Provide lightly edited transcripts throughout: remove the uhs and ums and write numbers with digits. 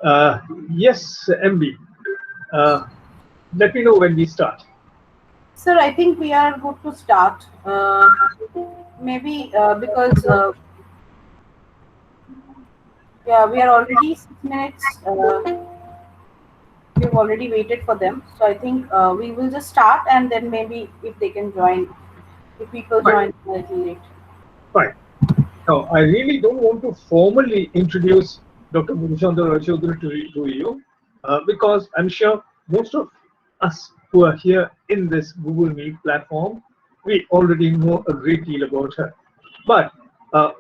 Uh, yes, MB. Uh, Let me know when we start. Sir, I think we are good to start. Maybe because yeah, we are already 6 minutes. We've already waited for them, so I think we will just start, and then maybe if they can join, if people Fine, join a little late. fine. Now, I really don't want to formally introduce Dr. Madhuchhanda to you because I'm sure most of us who are here in this Google Meet platform, we already know a great deal about her. But, uh,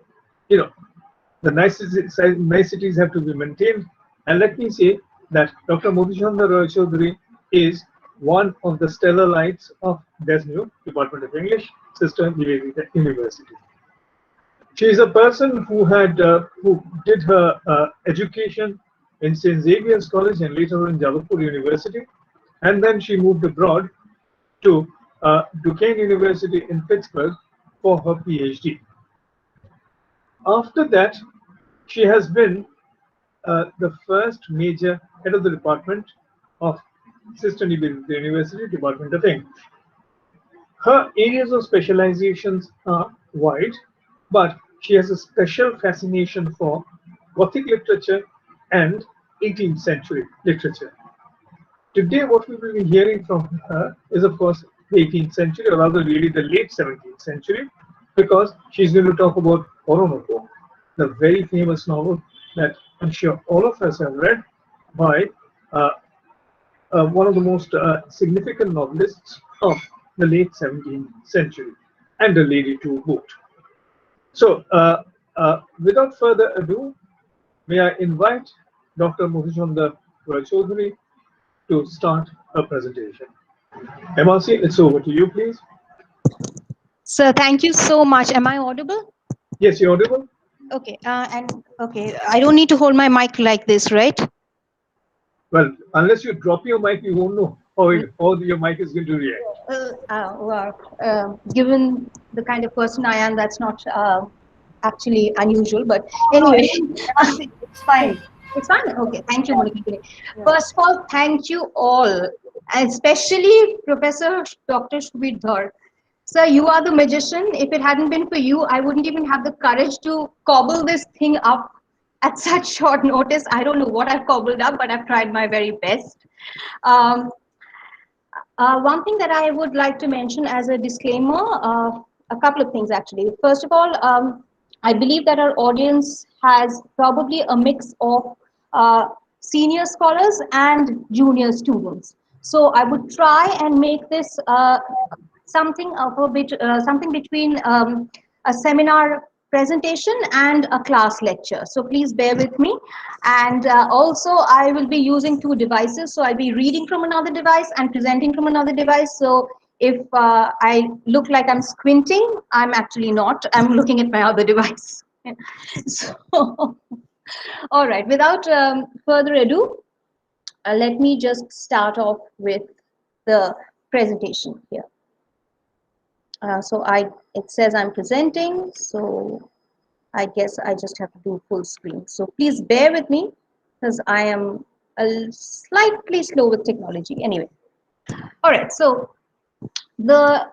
you know, the niceties have to be maintained. And let me say that Dr. Madhuchhanda Choudhury is one of the stellar lights of SNU, Department of English, Sister Nivedita University. She is a person who did her education in St. Xavier's College and later in Jabalpur University, and then she moved abroad to Duquesne University in Pittsburgh for her PhD. After that, she has been the first major head of the department of Sister Nivedita University, Department of English. Her areas of specializations are wide, but she has a special fascination for Gothic literature and 18th century literature. Today, what we will be hearing from her is, of course, the 18th century, or rather, really the late 17th century, because she's going to talk about Orinoco, the very famous novel that I'm sure all of us have read by uh, one of the most significant novelists of the late 17th century, and a lady to boot. So, without further ado, may I invite Dr. Madhuchhanda Choudhury to start her presentation. MRC, it's over to you, please. Sir, thank you so much. Am I audible? Yes, you're audible. Okay, okay, I don't need to hold my mic like this, right? Well, unless you drop your mic, you won't know how your mic is going to react. Well, given the kind of person I am, that's not actually unusual. But No, no, anyway, it's fine. it's fine. Okay, thank you, Monica. Yeah. First of all, thank you all, and especially Professor Dr. Shubidhar. Sir, you are the magician. If it hadn't been for you, I wouldn't even have the courage to cobble this thing up at such short notice. I don't know what I've cobbled up, but I've tried my very best. Um, One thing that I would like to mention as a disclaimer, a couple of things actually. First of all, I believe that our audience has probably a mix of senior scholars and junior students. So I would try and make this something of a bit, something between a seminar presentation and a class lecture. So please bear with me. And also I will be using two devices. So I'll be reading from another device and presenting from another device. So if I look like I'm squinting, I'm actually not. I'm looking at my other device. So, all right, without further ado, let me just start off with the presentation here. It says I'm presenting, so I guess I just have to do full screen. So please bear with me because I am slightly slow with technology. Anyway, all right. So the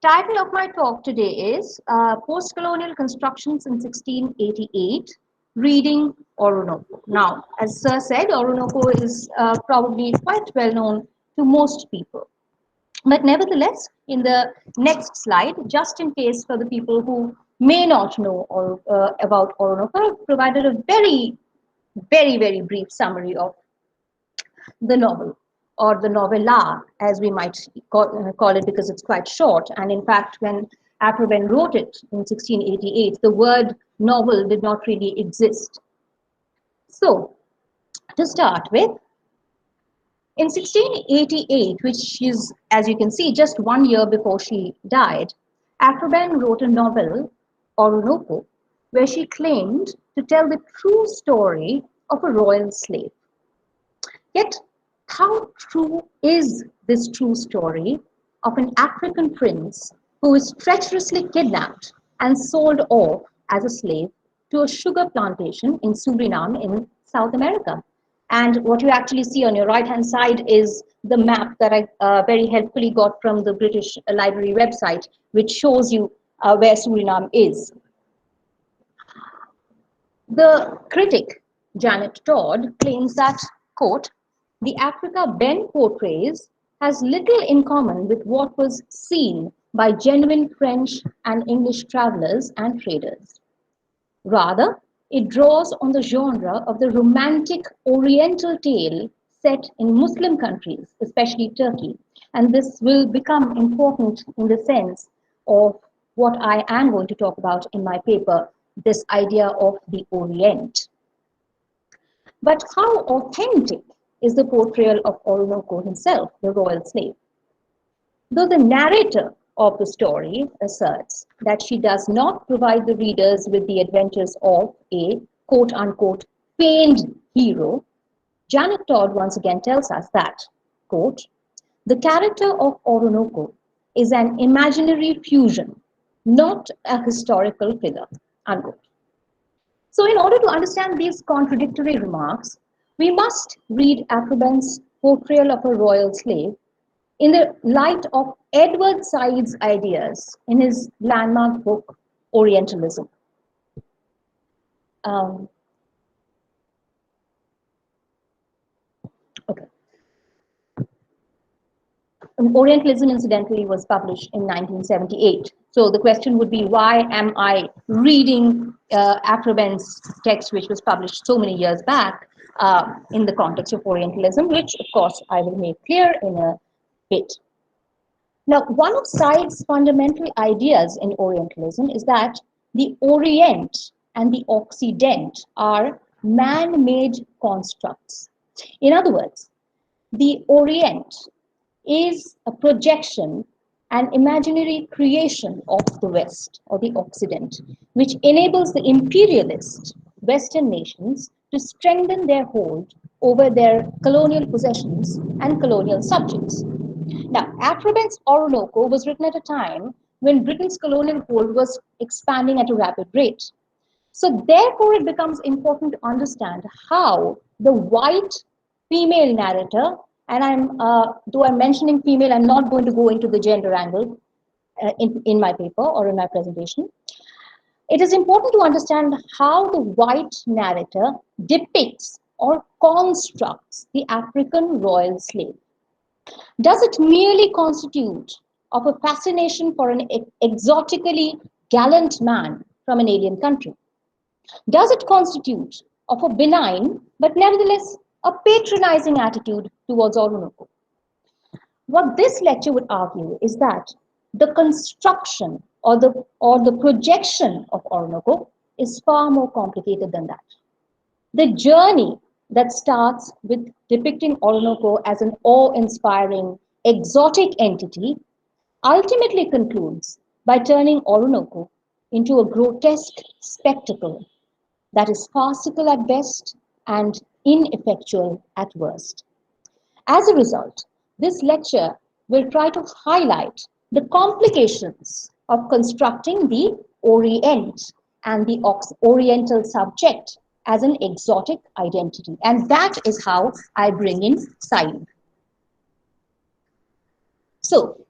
title of my talk today is Post-Colonial Constructions in 1688, Reading Orinoco. Now, as Sir said, Orinoco is probably quite well known to most people. But nevertheless, in the next slide, just in case for the people who may not know about Orinoco, I've provided a very, very, very brief summary of the novel, or the novella, as we might call it, because it's quite short. And in fact, when Aphra-Behn wrote it in 1688, the word novel did not really exist. So, to start with, in 1688, which is, as you can see, just 1 year before she died, Aphra-Behn wrote a novel, Orinoco, where she claimed to tell the true story of a royal slave. Yet, how true is this true story of an African prince who is treacherously kidnapped and sold off as a slave to a sugar plantation in Suriname in South America? And what you actually see on your right-hand side is the map that I very helpfully got from the British Library website, which shows you where Suriname is. The critic, Janet Todd, claims that, quote, the Africa Ben portrays has little in common with what was seen by genuine French and English travelers and traders. Rather, it draws on the genre of the romantic Oriental tale set in Muslim countries, especially Turkey. And this will become important in the sense of what I am going to talk about in my paper, this idea of the Orient. But how authentic is the portrayal of Orinoco himself, the royal slave? Though the narrator of the story asserts that she does not provide the readers with the adventures of a quote-unquote feigned hero, Janet Todd once again tells us that, quote, the character of Orinoco is an imaginary fusion, not a historical figure, unquote. So in order to understand these contradictory remarks, we must read Afroben's portrayal of a royal slave in the light of Edward Said's ideas in his landmark book, Orientalism. Okay. Orientalism, incidentally, was published in 1978. So the question would be, why am I reading Afroben's text, which was published so many years back, in the context of Orientalism, which, of course, I will make clear in a bit. Now, one of Said's fundamental ideas in Orientalism is that the Orient and the Occident are man-made constructs. In other words, the Orient is a projection, an imaginary creation of the West or the Occident, which enables the imperialist Western nations to strengthen their hold over their colonial possessions and colonial subjects. Now, Afroben's Orinoco was written at a time when Britain's colonial hold was expanding at a rapid rate. So therefore, it becomes important to understand how the white female narrator, and though I'm mentioning female, I'm not going to go into the gender angle in my paper or in my presentation. It is important to understand how the white narrator depicts or constructs the African royal slave. Does it merely constitute of a fascination for an exotically gallant man from an alien country? Does it constitute of a benign but nevertheless a patronizing attitude towards Orinoco? What this lecture would argue is that the construction or the projection of Orinoco is far more complicated than that. The journey that starts with depicting Orinoco as an awe-inspiring, exotic entity ultimately concludes by turning Orinoco into a grotesque spectacle that is farcical at best and ineffectual at worst. As a result, this lecture will try to highlight the complications of constructing the Orient and the Oriental subject as an exotic identity. And that is how I bring in Said. So,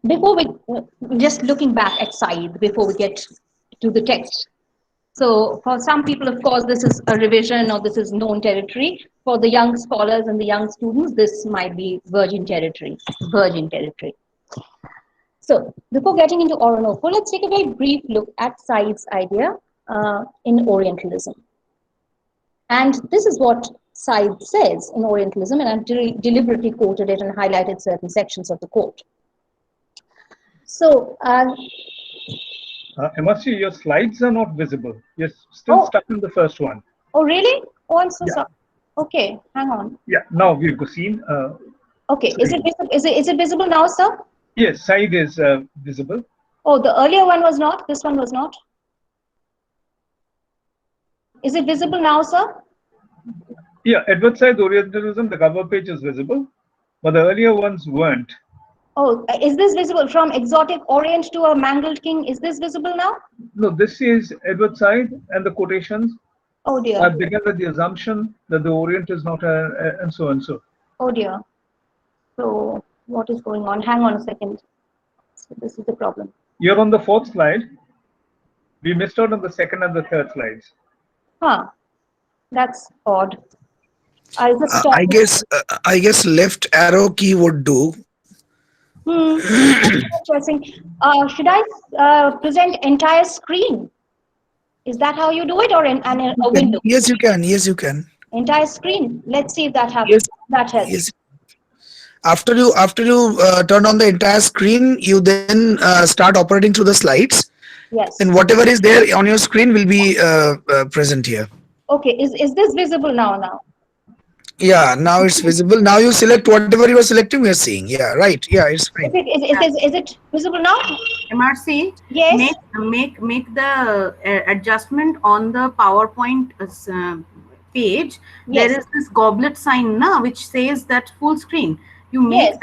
before we, just looking back at Said, before we get to the text. So for some people, of course, this is a revision or this is known territory. For the young scholars and the young students, this might be virgin territory. So before getting into Orinoco, let's take a very brief look at Said's idea in Orientalism. And this is what Said says in Orientalism, and I've deliberately quoted it and highlighted certain sections of the quote. So, Emersi, your slides are not visible. You're still stuck in the first one. Oh, really? Oh, I'm so sorry. Okay, hang on. Yeah, now we've seen. Okay, is it visible now, sir? Yes, side is visible. Oh, the earlier one was not. This one was not. Is it visible now, sir? Yeah, Edward Said's Orientalism, the cover page is visible, but the earlier ones weren't. Oh, is this visible from exotic Orient to a mangled king? Is this visible now? No, this is Edward Said and the quotations. Oh dear. begin with the assumption that the Orient is not and so and so. Oh dear. So what is going on? Hang on a second. So this is the problem. You're on the fourth slide. We missed out on the second and the third slides. Huh. That's odd. I'll just stop. I guess left arrow key would do. Hmm. Interesting. Should I present entire screen? Is that how you do it, or a window? Yes, you can. Yes, you can. Entire screen. Let's see if that happens. Yes, That helps. yes. After you turn on the entire screen, you then start operating through the slides. Yes. Then whatever is there on your screen will be present here. Okay. Is this visible now? Now. Yeah, now it's visible. Now you select whatever you are selecting. We are seeing. Yeah, right. Yeah, it's fine. Is it visible now? MRC, Yes. make the adjustment on the PowerPoint page. Yes. There is this goblet sign now which says that full screen. You make Yes.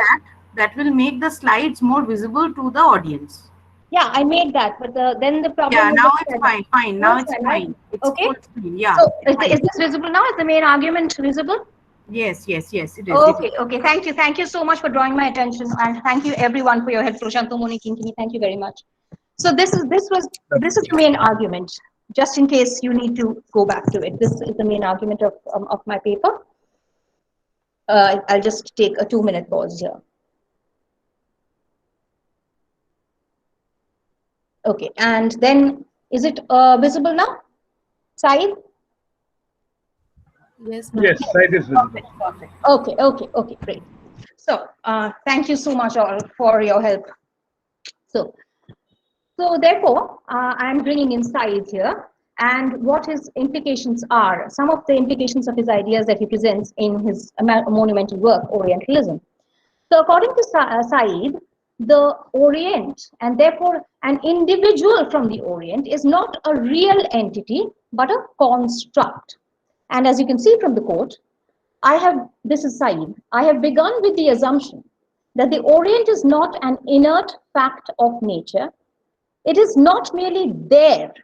that will make the slides more visible to the audience. Yeah, I made that, but then the problem. Yeah, is now that- it's fine. Now it's right? fine. It's Okay. full screen. Yeah. So it's fine. is this visible now? Is the main argument visible? Yes, it is. Okay, okay. Thank you so much for drawing my attention, and thank you everyone for your help. Prashanto, Moni, Kinkini, thank you very much. So this is the main argument. Just in case you need to go back to it, this is the main argument of my paper. I'll just take a 2-minute pause here. Okay, and then is it visible now, Saeed? Yes, Yes, side is visible. Perfect. Okay, great. So thank you so much all for your help. So therefore, I'm bringing in Saeed here, and what his implications are, some of the implications of his ideas that he presents in his monumental work, Orientalism. So according to Saeed, the Orient, and therefore an individual from the Orient, is not a real entity, but a construct. And as you can see from the quote, this is Saeed, I have begun with the assumption that the Orient is not an inert fact of nature. It is not merely there,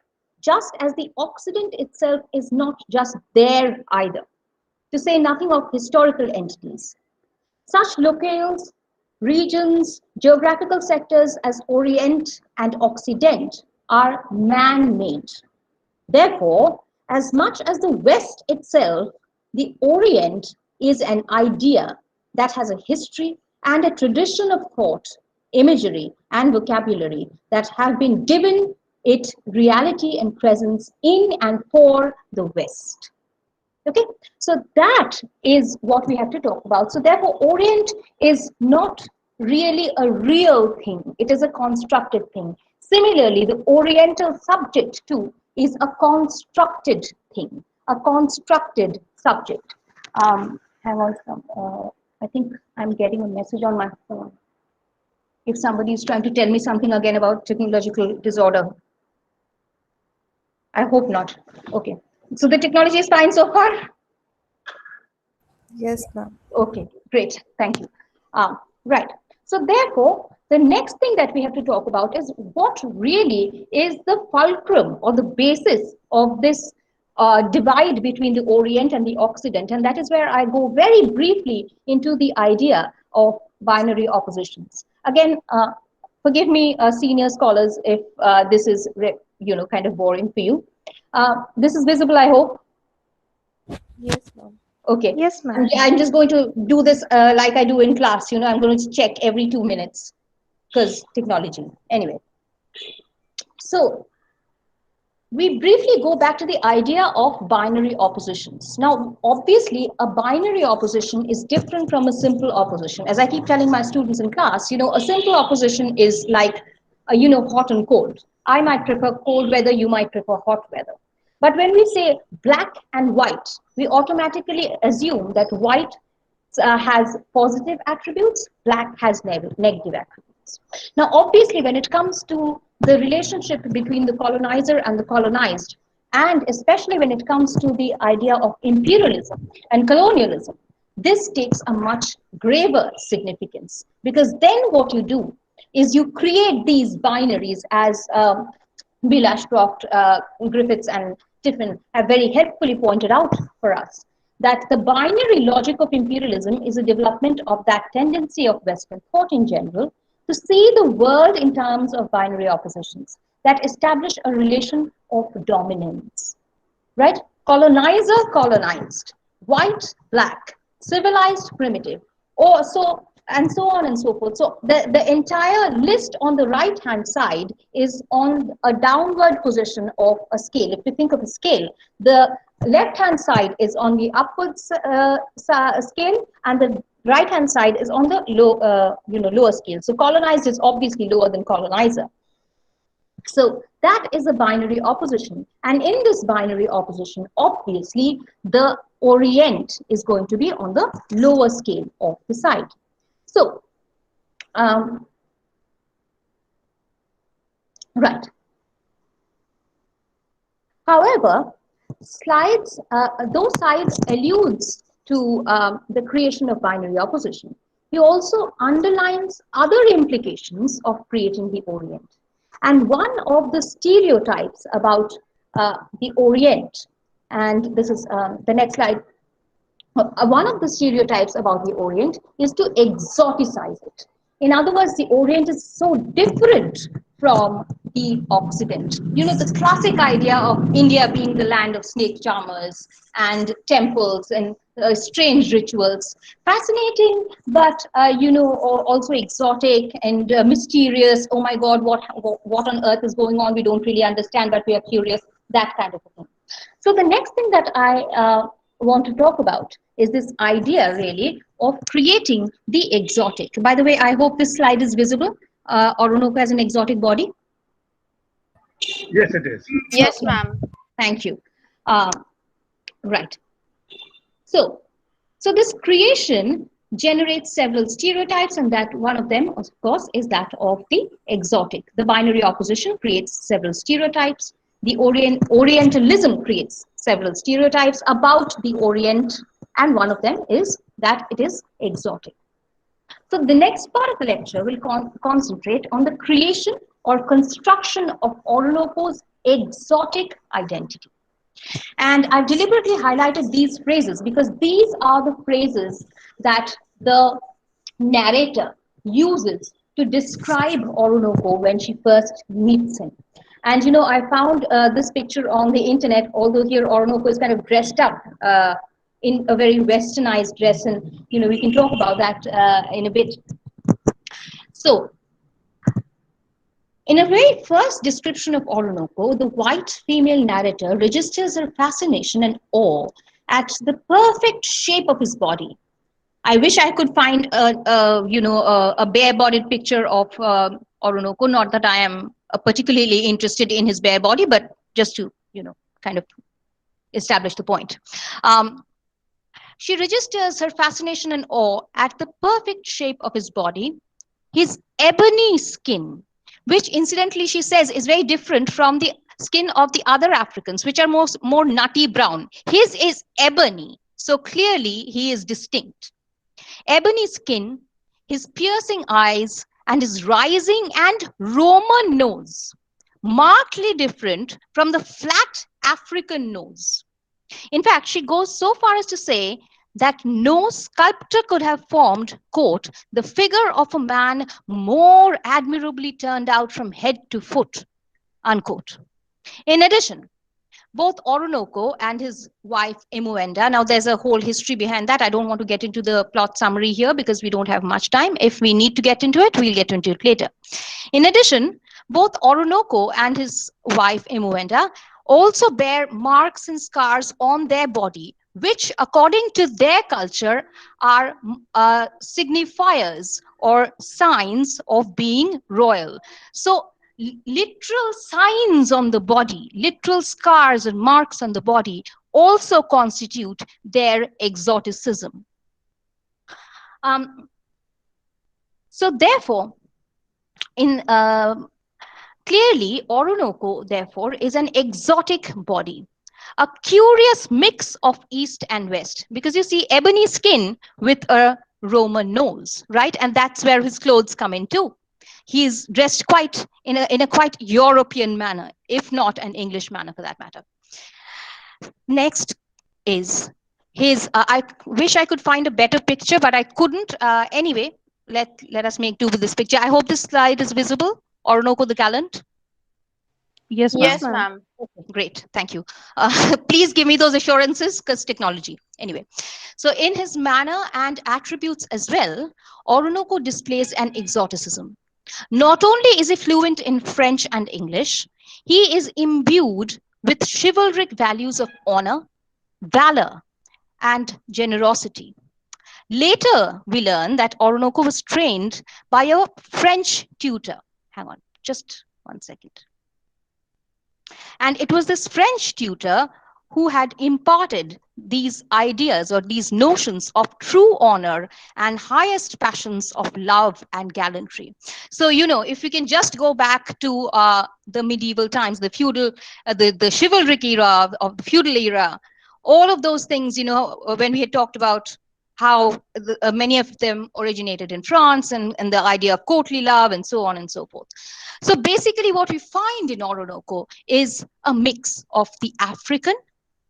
just as the Occident itself is not just there either, to say nothing of historical entities. Such locales, regions, geographical sectors as Orient and Occident are man-made. Therefore, as much as the West itself, the Orient is an idea that has a history and a tradition of thought, imagery, and vocabulary that have been given it reality and presence in and for the West. Okay, so that is what we have to talk about. So therefore, Orient is not really a real thing. It is a constructed thing. Similarly, the Oriental subject too is a constructed thing, a constructed subject. Hang on, I think I'm getting a message on my phone. If somebody is trying to tell me something again about technological disorder. I hope not. Okay. So the technology is fine so far? Yes, ma'am. Okay, great. Thank you. Right. So therefore, the next thing that we have to talk about is what really is the fulcrum or the basis of this divide between the Orient and the Occident. And that is where I go very briefly into the idea of binary oppositions. Again, forgive me, senior scholars, if this is kind of boring for you. This is visible, I hope. Yes, ma'am. Okay. Yes, ma'am. I'm just going to do this like I do in class. I'm going to check every 2 minutes because technology. Anyway. So we briefly go back to the idea of binary oppositions. Now, obviously, a binary opposition is different from a simple opposition. As I keep telling my students in class, a simple opposition is like, hot and cold. I might prefer cold weather, you might prefer hot weather. But when we say black and white, we automatically assume that white has positive attributes, black has negative attributes. Now, obviously, when it comes to the relationship between the colonizer and the colonized, and especially when it comes to the idea of imperialism and colonialism, this takes a much graver significance, because then what you do is you create these binaries as Bill Ashcroft, Griffiths, and Stephen have very helpfully pointed out for us, that the binary logic of imperialism is a development of that tendency of Western thought in general to see the world in terms of binary oppositions that establish a relation of dominance, right? Colonizer, colonized, white, black, civilized, primitive, or so and so on and so forth. So the entire list on the right hand side is on a downward position of a scale. If you think of a scale, the left hand side is on the upwards scale, and the right hand side is on the lower scale. So colonized is obviously lower than colonizer. So that is a binary opposition. And in this binary opposition, obviously, the Orient is going to be on the lower scale of the side. So, right. However, those slides alludes to the creation of binary opposition. He also underlines other implications of creating the Orient. And one of the stereotypes about the Orient, and this is the next slide, one of the stereotypes about the Orient is to exoticize it. In other words, the Orient is so different from the Occident. You know, the classic idea of India being the land of snake charmers and temples and strange rituals. Fascinating, but, also exotic and mysterious. Oh my God, what on earth is going on? We don't really understand, but we are curious, that kind of a thing. So the next thing that I want to talk about is this idea really of creating the exotic. By the way, I hope this slide is visible. Orinoco has an exotic body. Yes, it is. Yes, ma'am. Thank you. Right. So this creation generates several stereotypes, and that one of them, of course, is that of the exotic. The binary opposition creates several stereotypes. The Orientalism creates several stereotypes about the Orient, and one of them is that it is exotic. So the next part of the lecture will concentrate on the creation or construction of Orinoco's exotic identity. And I've deliberately highlighted these phrases because these are the phrases that the narrator uses to describe Orinoco when she first meets him. And I found this picture on the internet, although here Orinoco is kind of dressed up in a very westernized dress, and we can talk about that in a bit. So, in a very first description of Orinoco, the white female narrator registers her fascination and awe at the perfect shape of his body. I wish I could find a bare-bodied picture of Orinoco. Not that I am particularly interested in his bare body, but just to kind of establish the point. She registers her fascination and awe at the perfect shape of his body, his ebony skin, which incidentally she says is very different from the skin of the other Africans, which are more nutty brown. His is ebony, so clearly he is distinct. Ebony skin, his piercing eyes, and his rising and Roman nose, markedly different from the flat African nose. In fact, she goes so far as to say that no sculptor could have formed, quote, the figure of a man more admirably turned out from head to foot, unquote. In addition, both Orinoco and his wife Emuenda, now there's a whole history behind that. I don't want to get into the plot summary here because we don't have much time. If we need to get into it, we'll get into it later. In addition, both Orinoco and his wife Emuenda also bear marks and scars on their body, which according to their culture are signifiers or signs of being royal. So literal signs on the body, literal scars and marks on the body also constitute their exoticism. So therefore, clearly, Orinoco, therefore, is an exotic body, a curious mix of East and West, because you see ebony skin with a Roman nose, right? And that's where his clothes come in too. He's dressed quite in a quite European manner, if not an English manner for that matter. Next is his. I wish I could find a better picture, but I couldn't. Anyway, let us make do with this picture. I hope this slide is visible. Orinoco the gallant. Yes, Yes, ma'am. ma'am. Great, thank you. Please give me those assurances, because technology. Anyway, so in his manner and attributes as well, Orinoco displays an exoticism. Not only is he fluent in French and English, he is imbued with chivalric values of honor, valor, and generosity. Later, we learn that Orinoco was trained by a French tutor. Hang on, just 1 second. And it was this French tutor who had imparted these ideas or these notions of true honor and highest passions of love and gallantry. So, if we can just go back to the medieval times, the feudal, the chivalric era of the feudal era, all of those things, when we had talked about how many of them originated in France, and the idea of courtly love and so on and so forth. So basically, what we find in Orinoco is a mix of the African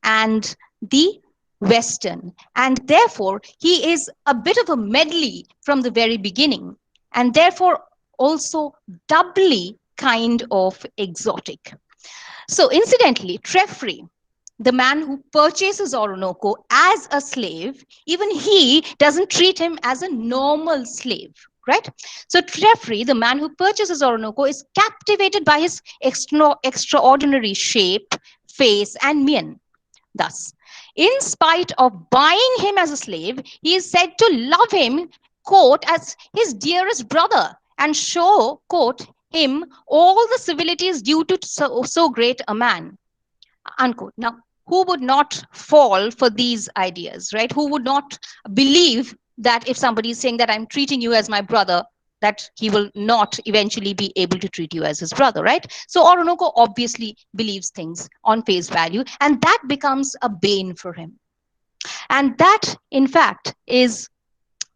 and the Western. And therefore, he is a bit of a medley from the very beginning, and therefore also doubly kind of exotic. So, incidentally, Treffry, the man who purchases Orinoco as a slave, even he doesn't treat him as a normal slave, right? So Treffry, the man who purchases Orinoco, is captivated by his extraordinary shape, face, and mien. Thus, in spite of buying him as a slave, he is said to love him, quote, as his dearest brother, and show, quote, him all the civilities due to so great a man, unquote. Now, who would not fall for these ideas, right? Who would not believe that if somebody is saying that I'm treating you as my brother, that he will not eventually be able to treat you as his brother, right? So Orinoco obviously believes things on face value, and that becomes a bane for him. And that, in fact, is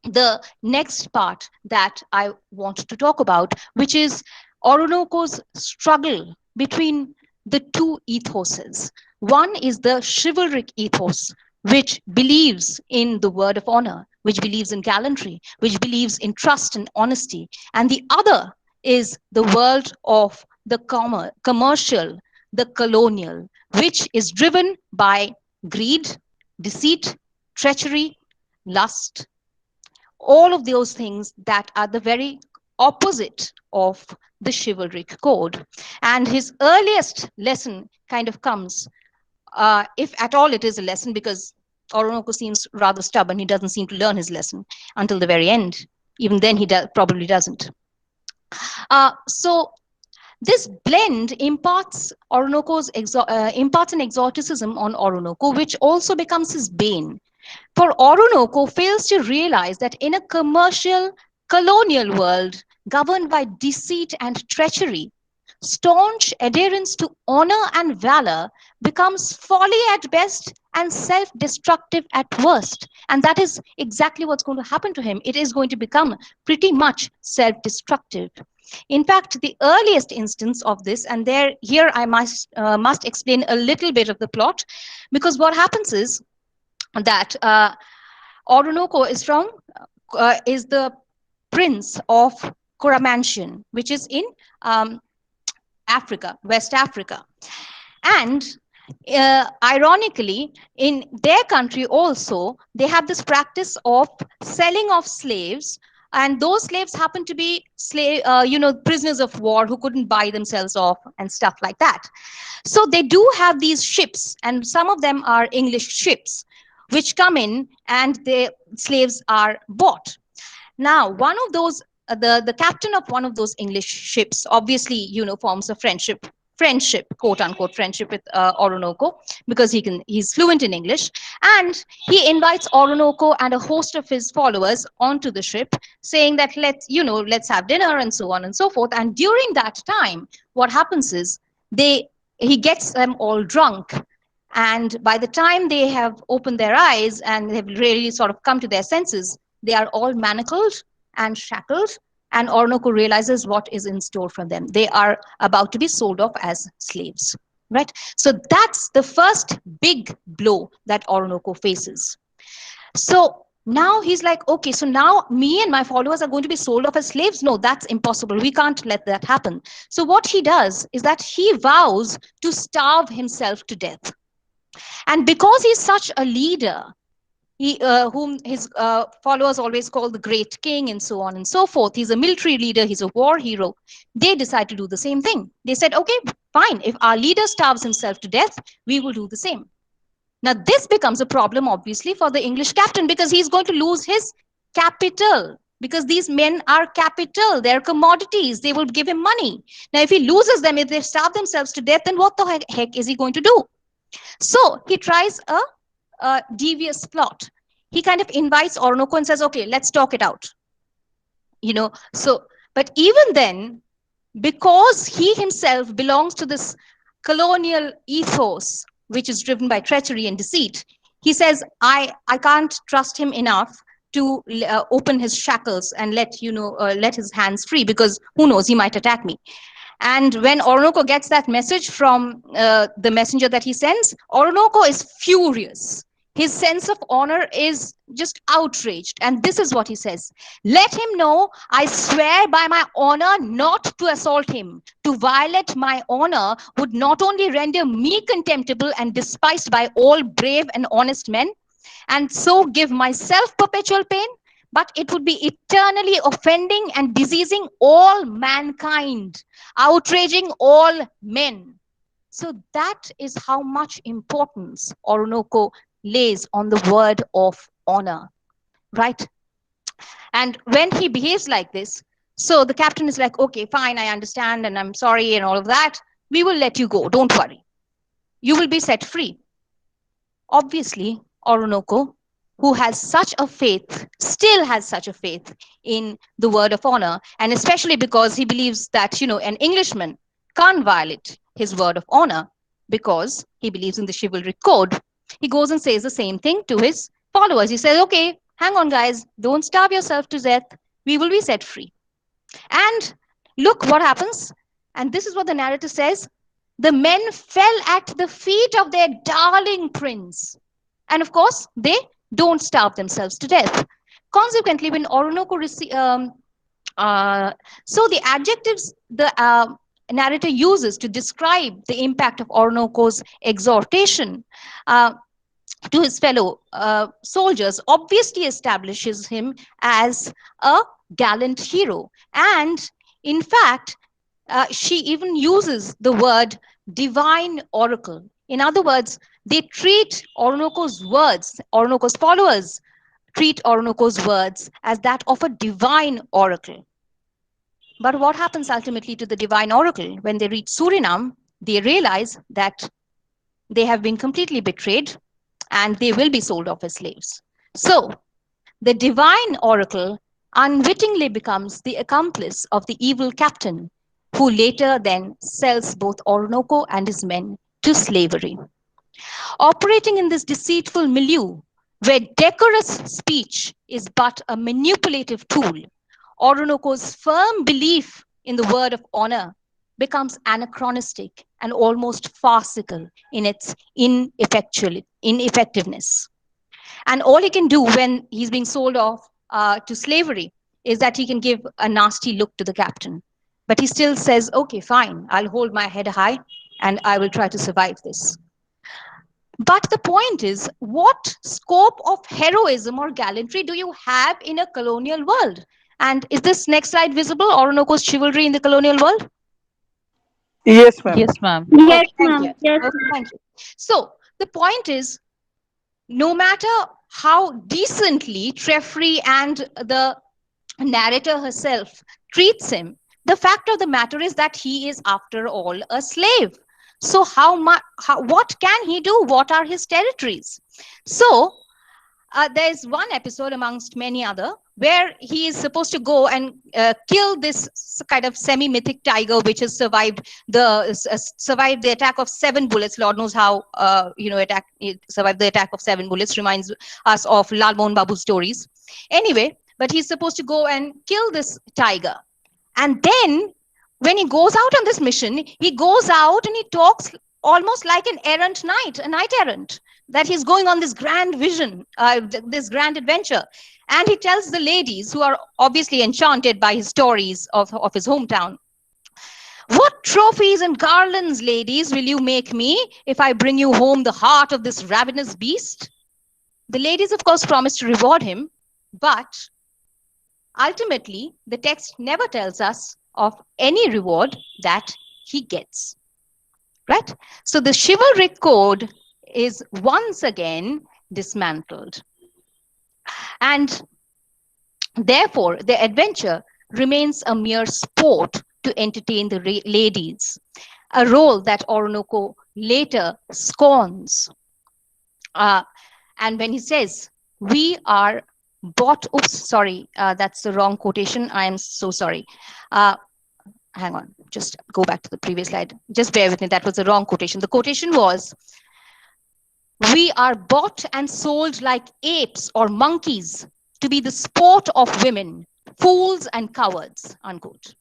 the next part that I want to talk about, which is Orinoco's struggle between the two ethoses. One is the chivalric ethos, which believes in the word of honor, which believes in gallantry, which believes in trust and honesty. And the other is the world of the commercial, the colonial, which is driven by greed, deceit, treachery, lust, all of those things that are the very opposite of the chivalric code. And his earliest lesson kind of comes, if at all it is a lesson, because Orinoco seems rather stubborn. He doesn't seem to learn his lesson until the very end. Even then, he probably doesn't. So this blend imparts imparts an exoticism on Orinoco, which also becomes his bane. For Orinoco fails to realize that in a commercial, colonial world governed by deceit and treachery, staunch adherence to honor and valor becomes folly at best and self-destructive at worst. And that is exactly what's going to happen to him. It is going to become pretty much self-destructive. In fact, the earliest instance of this, and here I must explain a little bit of the plot, because what happens is that Orinoco is the prince of Coromantien, which is in Africa, West Africa. And ironically, in their country also, they have this practice of selling of slaves, and those slaves happen to be prisoners of war who couldn't buy themselves off and stuff like that. So they do have these ships, and some of them are English ships, which come in and the slaves are bought. Now, one of those, the captain of one of those English ships, obviously, forms a friendship, quote unquote, friendship with Orinoco, because he's fluent in English, and he invites Orinoco and a host of his followers onto the ship, saying that let's have dinner and so on and so forth. And during that time, what happens is he gets them all drunk. And by the time they have opened their eyes and have really sort of come to their senses, they are all manacled and shackled, and Orinoco realizes what is in store for them. They are about to be sold off as slaves. right? So that's the first big blow that Orinoco faces. So now he's like, okay, so now me and my followers are going to be sold off as slaves? No, that's impossible. We can't let that happen. So what he does is that he vows to starve himself to death. And because he's such a leader, whom his followers always call the great king and so on and so forth. He's a military leader, he's a war hero. They decide to do the same thing. They said, okay, fine, if our leader starves himself to death, we will do the same. Now, this becomes a problem, obviously, for the English captain because he's going to lose his capital. Because these men are capital, they're commodities, they will give him money. Now, if he loses them, if they starve themselves to death, then what the heck is he going to do? So he tries a devious plot. He kind of invites Orinoco and says, okay, let's talk it out. So, but even then, because he himself belongs to this colonial ethos, which is driven by treachery and deceit, he says, I can't trust him enough to open his shackles and let his hands free, because who knows, he might attack me. And when Orinoco gets that message from the messenger that he sends, Orinoco is furious. His sense of honor is just outraged. And this is what he says: let him know I swear by my honor not to assault him. To violate my honor would not only render me contemptible and despised by all brave and honest men, and so give myself perpetual pain, but it would be eternally offending and diseasing all mankind, outraging all men. So that is how much importance Orinoco lays on the word of honor, right? And when he behaves like this, so the captain is like, okay, fine, I understand, and I'm sorry, and all of that. We will let you go. Don't worry. You will be set free. Obviously, Orinoco, who has such a faith, still has such a faith in the word of honor, and especially because he believes that, an Englishman can't violate his word of honor because he believes in the chivalric code. He goes and says the same thing to his followers. He says, okay, hang on, guys, don't starve yourself to death. We will be set free. And look what happens. And this is what the narrator says: the men fell at the feet of their darling prince. And of course, they don't starve themselves to death. Consequently, when Orinoco so the adjectives the narrator uses to describe the impact of Orinoco's exhortation to his fellow soldiers obviously establishes him as a gallant hero. And in fact, she even uses the word divine oracle. In other words, they treat Orinoco's words, Orinoco's followers treat Orinoco's words as that of a divine oracle. But what happens ultimately to the divine oracle? When they reach Suriname, they realize that they have been completely betrayed and they will be sold off as slaves. So the divine oracle unwittingly becomes the accomplice of the evil captain, who later then sells both Orinoco and his men to slavery. Operating in this deceitful milieu, where decorous speech is but a manipulative tool, Orinoco's firm belief in the word of honor becomes anachronistic and almost farcical in its ineffectiveness. And all he can do when he's being sold off to slavery is that he can give a nasty look to the captain. But he still says, okay, fine, I'll hold my head high and I will try to survive this. But the point is, what scope of heroism or gallantry do you have in a colonial world? And is this next slide visible, Orinoco's chivalry in the colonial world? Yes, ma'am. Yes, ma'am. Yes, Okay, thank you. ma'am. Yes. Okay, thank you. So the point is, no matter how decently Treffry and the narrator herself treats him, the fact of the matter is that he is, after all, a slave. So what can he do? What are his territories? So there's one episode amongst many other where he is supposed to go and kill this kind of semi-mythic tiger which has survived the attack of 7 bullets. Lord knows how it survived the attack of 7 bullets. Reminds us of Lal Mohan Babu's stories. Anyway, but he's supposed to go and kill this tiger. And then when he goes out on this mission, he goes out and he talks almost like an errant knight, a knight errant, that he's going on this grand vision, this grand adventure. And he tells the ladies, who are obviously enchanted by his stories of his hometown, "What trophies and garlands, ladies, will you make me if I bring you home the heart of this ravenous beast?" The ladies, of course, promise to reward him, but ultimately, the text never tells us of any reward that he gets. Right? So the chivalric code is once again dismantled. And therefore, the adventure remains a mere sport to entertain the ladies, a role that Orinoco later scorns. And when he says, "We are bought," oops, sorry, that's the wrong quotation. I am so sorry. Hang on, just go back to the previous slide. Just bear with me, that was the wrong quotation. The quotation was, "We are bought and sold like apes or monkeys to be the sport of women, fools and cowards," unquote.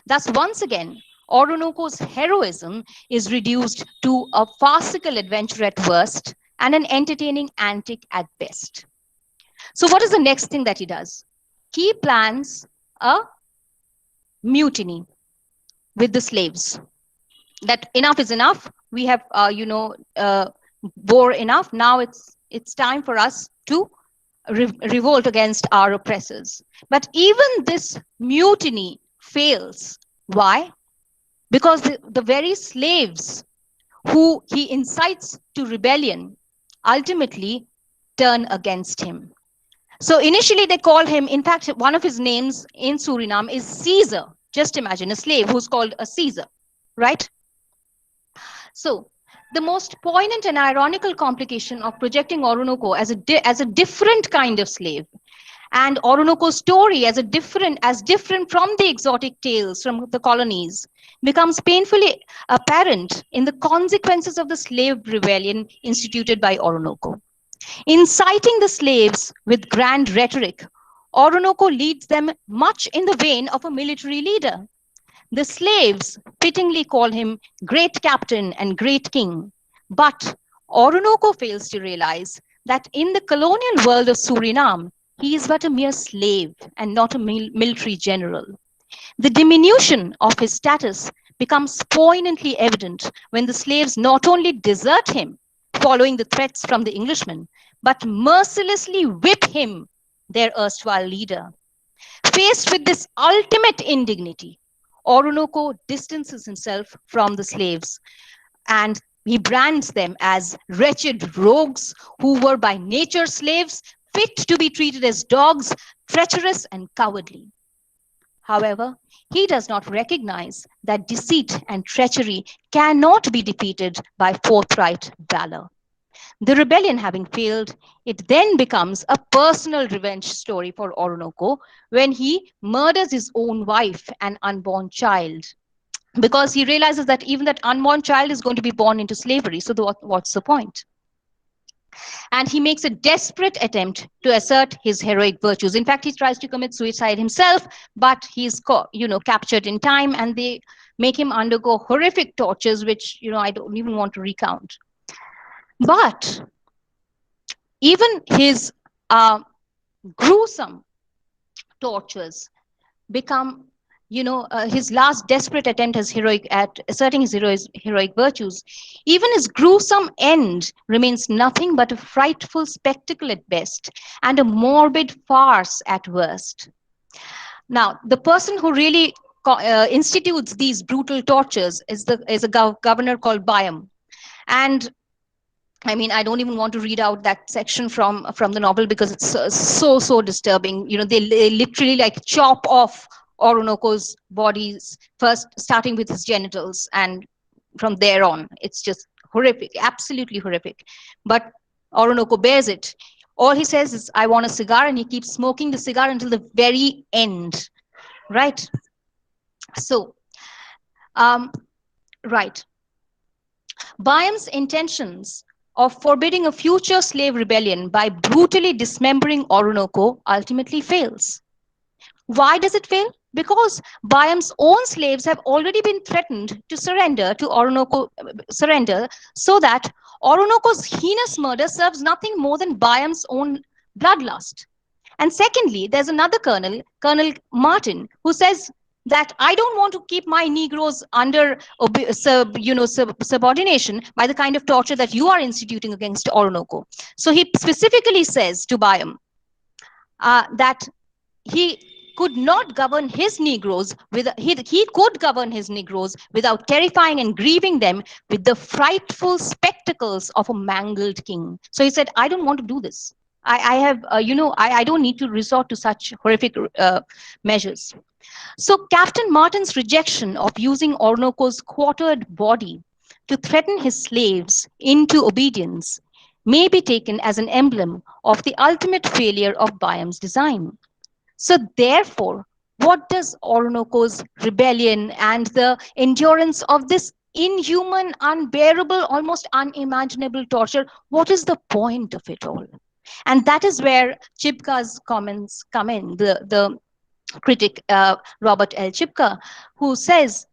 Thus, once again, Orinoco's heroism is reduced to a farcical adventure at worst and an entertaining antic at best. So what is the next thing that he does? He plans a mutiny with the slaves. That enough is enough. We have, bore enough. Now it's time for us to revolt against our oppressors. But even this mutiny fails. Why? Because the very slaves who he incites to rebellion ultimately turn against him. So initially they call him, in fact, one of his names in Suriname is Caesar. Just imagine a slave who's called a Caesar, right? So the most poignant and ironical complication of projecting Orinoco as a different kind of slave, and Orinoco's story as different from the exotic tales from the colonies, becomes painfully apparent in the consequences of the slave rebellion instituted by Orinoco. Inciting the slaves with grand rhetoric, Orinoco leads them much in the vein of a military leader. The slaves fittingly call him great captain and great king. But Orinoco fails to realize that in the colonial world of Suriname, he is but a mere slave and not a military general. The diminution of his status becomes poignantly evident when the slaves not only desert him, following the threats from the Englishmen, but mercilessly whip him, their erstwhile leader. Faced with this ultimate indignity, Orinoco distances himself from the slaves, and he brands them as wretched rogues who were by nature slaves, fit to be treated as dogs, treacherous and cowardly. However, he does not recognize that deceit and treachery cannot be defeated by forthright valor. The rebellion having failed, it then becomes a personal revenge story for Orinoco when he murders his own wife and unborn child, because he realizes that even that unborn child is going to be born into slavery. So what's the point? And he makes a desperate attempt to assert his heroic virtues. In fact, he tries to commit suicide himself, but he's captured in time, and they make him undergo horrific tortures, which I don't even want to recount. But even his gruesome tortures become, his last desperate attempt at asserting his heroic virtues. Even his gruesome end remains nothing but a frightful spectacle at best and a morbid farce at worst. Now, the person who really institutes these brutal tortures is a governor called Byam. And I mean, I don't even want to read out that section from the novel because it's so disturbing. They literally like chop off Orinoco's bodies, first starting with his genitals, and from there on, it's just horrific, absolutely horrific. But Orinoco bears it. All he says is, "I want a cigar," and he keeps smoking the cigar until the very end, right? So, right. Byam's intentions of forbidding a future slave rebellion by brutally dismembering Orinoco ultimately fails. Why does it fail? because Byam's own slaves have already been threatened to surrender to Orinoco, so that Orinoco's heinous murder serves nothing more than Byam's own bloodlust. And secondly, there's another colonel, Colonel Martin, who says that I don't want to keep my Negroes under subordination by the kind of torture that you are instituting against Orinoco. So he specifically says to Byam that he could not govern his Negroes he could govern his Negroes without terrifying and grieving them with the frightful spectacles of a mangled king. So he said, I don't want to do this. I have, I don't need to resort to such horrific measures. So Captain Martin's rejection of using Orinoco's quartered body to threaten his slaves into obedience may be taken as an emblem of the ultimate failure of Byam's design. So therefore, what does Orinoco's rebellion and the endurance of this inhuman, unbearable, almost unimaginable torture, what is the point of it all? And that is where Chipka's comments come in, the critic Robert L. Chipka, who says,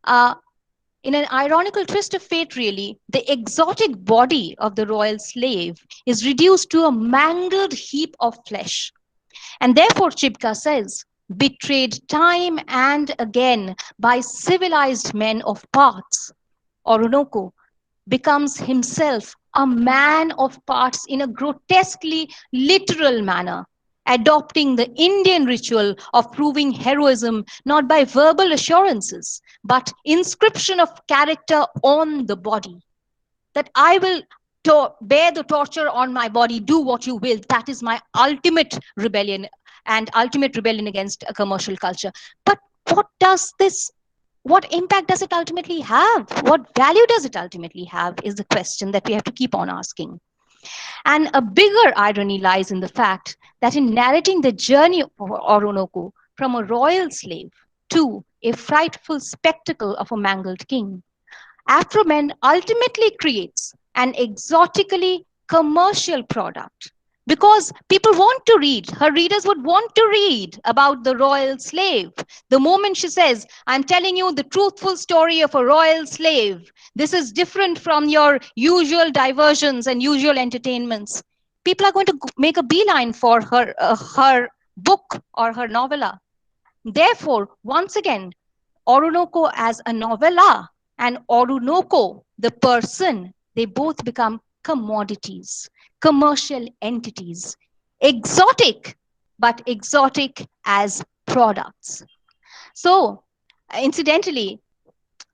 in an ironical twist of fate, really, the exotic body of the royal slave is reduced to a mangled heap of flesh. And therefore, Chipka says, betrayed time and again by civilized men of parts, Orinoco becomes himself a man of parts in a grotesquely literal manner, adopting the Indian ritual of proving heroism not by verbal assurances, but inscription of character on the body. That I will bear the torture on my body, do what you will. That is my ultimate rebellion and ultimate rebellion against a commercial culture. But what impact does it ultimately have? What value does it ultimately have is the question that we have to keep on asking. And a bigger irony lies in the fact that in narrating the journey of Orinoco from a royal slave to a frightful spectacle of a mangled king, Afromen ultimately creates an exotically commercial product because people want to read. Her readers would want to read about the royal slave. The moment she says, I'm telling you the truthful story of a royal slave, this is different from your usual diversions and usual entertainments, people are going to make a beeline for her book or her novella. Therefore, once again, Orinoco as a novella and Orinoco, the person, they both become commodities, commercial entities, exotic, but exotic as products. So, incidentally,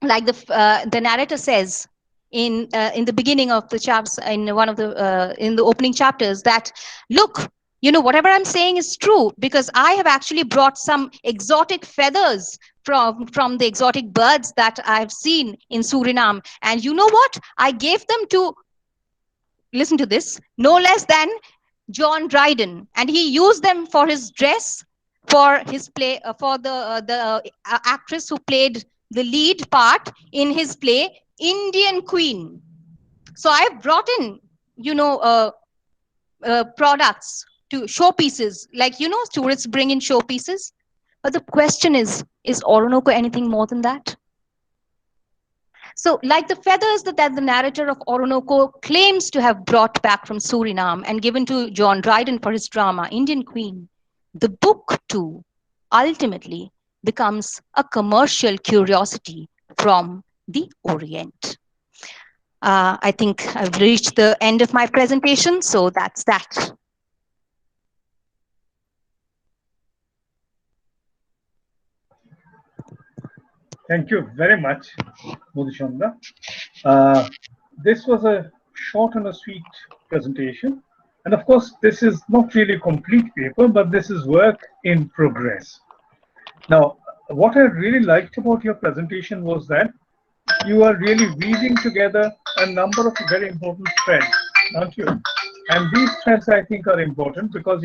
like the narrator says in the beginning of the chapters, in one of the in the opening chapters, that look, whatever I'm saying is true because I have actually brought some exotic feathers from the exotic birds that I've seen in Suriname, and you know what? I gave them to, listen to this, no less than John Dryden, and he used them for his dress, for his play, for the actress who played the lead part in his play Indian Queen. So I've brought in, products to showpieces, like tourists bring in showpieces. But the question is Orinoco anything more than that? So, like the feathers that the narrator of Orinoco claims to have brought back from Suriname and given to John Dryden for his drama, Indian Queen, the book too ultimately becomes a commercial curiosity from the Orient. I think I've reached the end of my presentation, so that's that. Thank you very much, Madhuchhanda. This was a short and a sweet presentation. And of course, this is not really a complete paper, but this is work in progress. Now, what I really liked about your presentation was that you are really weaving together a number of very important threads, aren't you? And these threads, I think, are important because,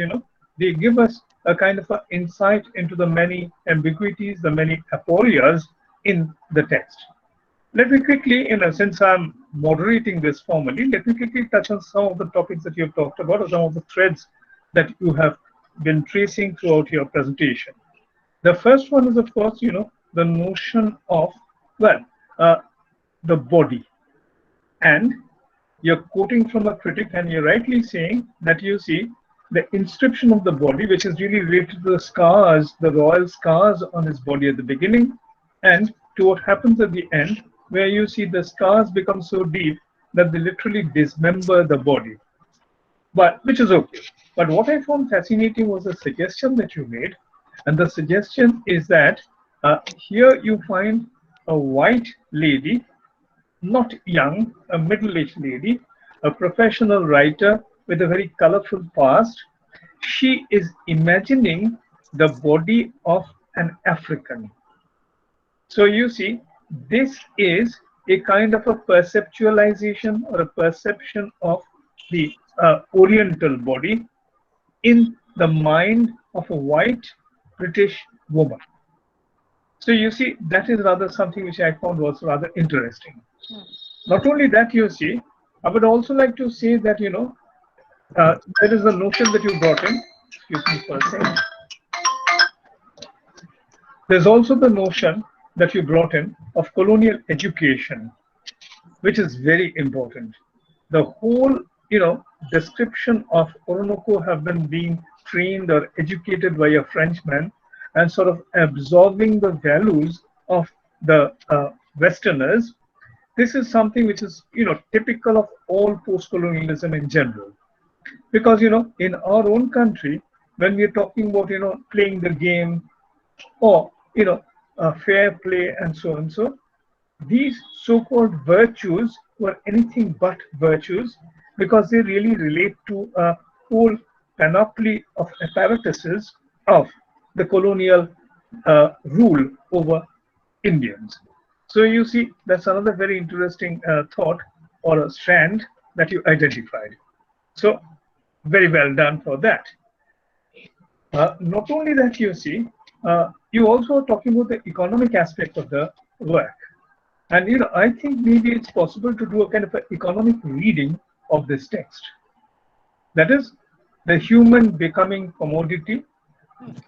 they give us a kind of an insight into the many ambiguities, the many aporias in the text. Let me quickly, since I'm moderating this formally, let me quickly touch on some of the topics that you've talked about or some of the threads that you have been tracing throughout your presentation. The first one is, of course, the notion of, well, uh, the body. And you're quoting from a critic, and you're rightly saying that you see the inscription of the body, which is really related to the scars, the royal scars on his body at the beginning, and to what happens at the end, where you see the scars become so deep that they literally dismember the body. But which is okay. But what I found fascinating was a suggestion that you made, and the suggestion is that here you find a white lady, not young, a middle-aged lady, a professional writer with a very colorful past. She is imagining the body of an African. So you see, this is a kind of a perceptualization or a perception of the Oriental body in the mind of a white British woman. So you see, that is rather something which I found was rather interesting. Not only that, you see, I would also like to say that, there is a notion that you brought in. Excuse me for a second. There's also the notion that you brought in of colonial education, which is very important. The whole, description of Orinoco have been being trained or educated by a Frenchman and sort of absorbing the values of the Westerners. This is something which is, typical of all post-colonialism in general. Because, in our own country, when we're talking about, playing the game or, fair play and so on, so these so-called virtues were anything but virtues because they really relate to a whole panoply of apparatuses of the colonial rule over Indians. So you see, that's another very interesting thought or a strand that you identified. So very well done for that. Not only that, you see, you also are talking about the economic aspect of the work. And I think maybe it's possible to do a kind of an economic reading of this text. That is, the human becoming commodity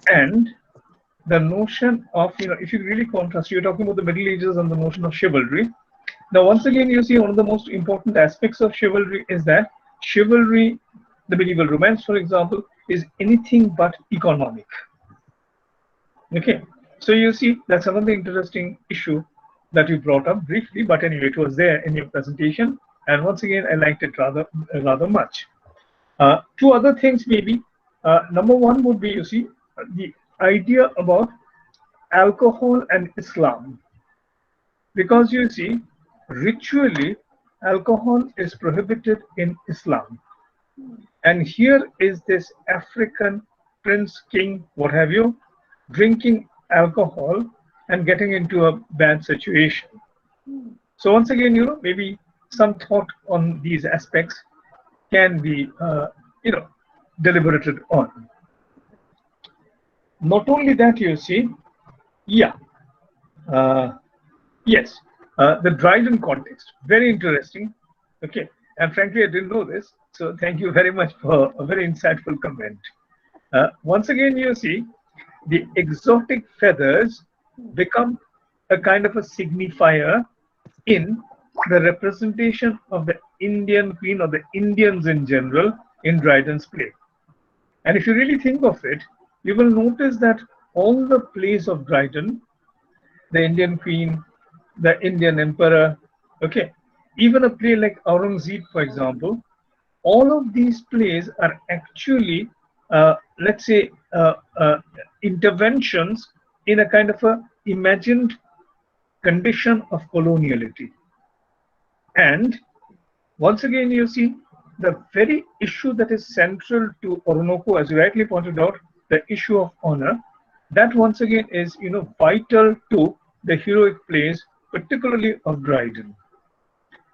and the notion of, if you really contrast, you're talking about the Middle Ages and the notion of chivalry. Now, once again, you see one of the most important aspects of chivalry is that chivalry, the medieval romance, for example, is anything but economic. Okay, so you see, that's another interesting issue that you brought up briefly, but anyway, it was there in your presentation, and once again, I liked it rather much. Two other things, maybe. Number one would be, you see, the idea about alcohol and Islam, because you see, ritually, alcohol is prohibited in Islam, and here is this African prince, king, what have you, drinking alcohol and getting into a bad situation. So once again, maybe some thought on these aspects can be, deliberated on. Not only that, you see, yeah, uh, yes, the Dryden context, very interesting. Okay, and frankly, I didn't know this, so thank you very much for a very insightful comment. Once again, you see, the exotic feathers become a kind of a signifier in the representation of the Indian queen or the Indians in general in Dryden's play. And if you really think of it, you will notice that all the plays of Dryden, the Indian queen, the Indian emperor, okay, even a play like Aurangzeb, for example, all of these plays are actually, let's say, interventions in a kind of a imagined condition of coloniality. And once again, you see the very issue that is central to Orinoco, as you rightly pointed out, the issue of honor, that once again is, vital to the heroic plays, particularly of Dryden.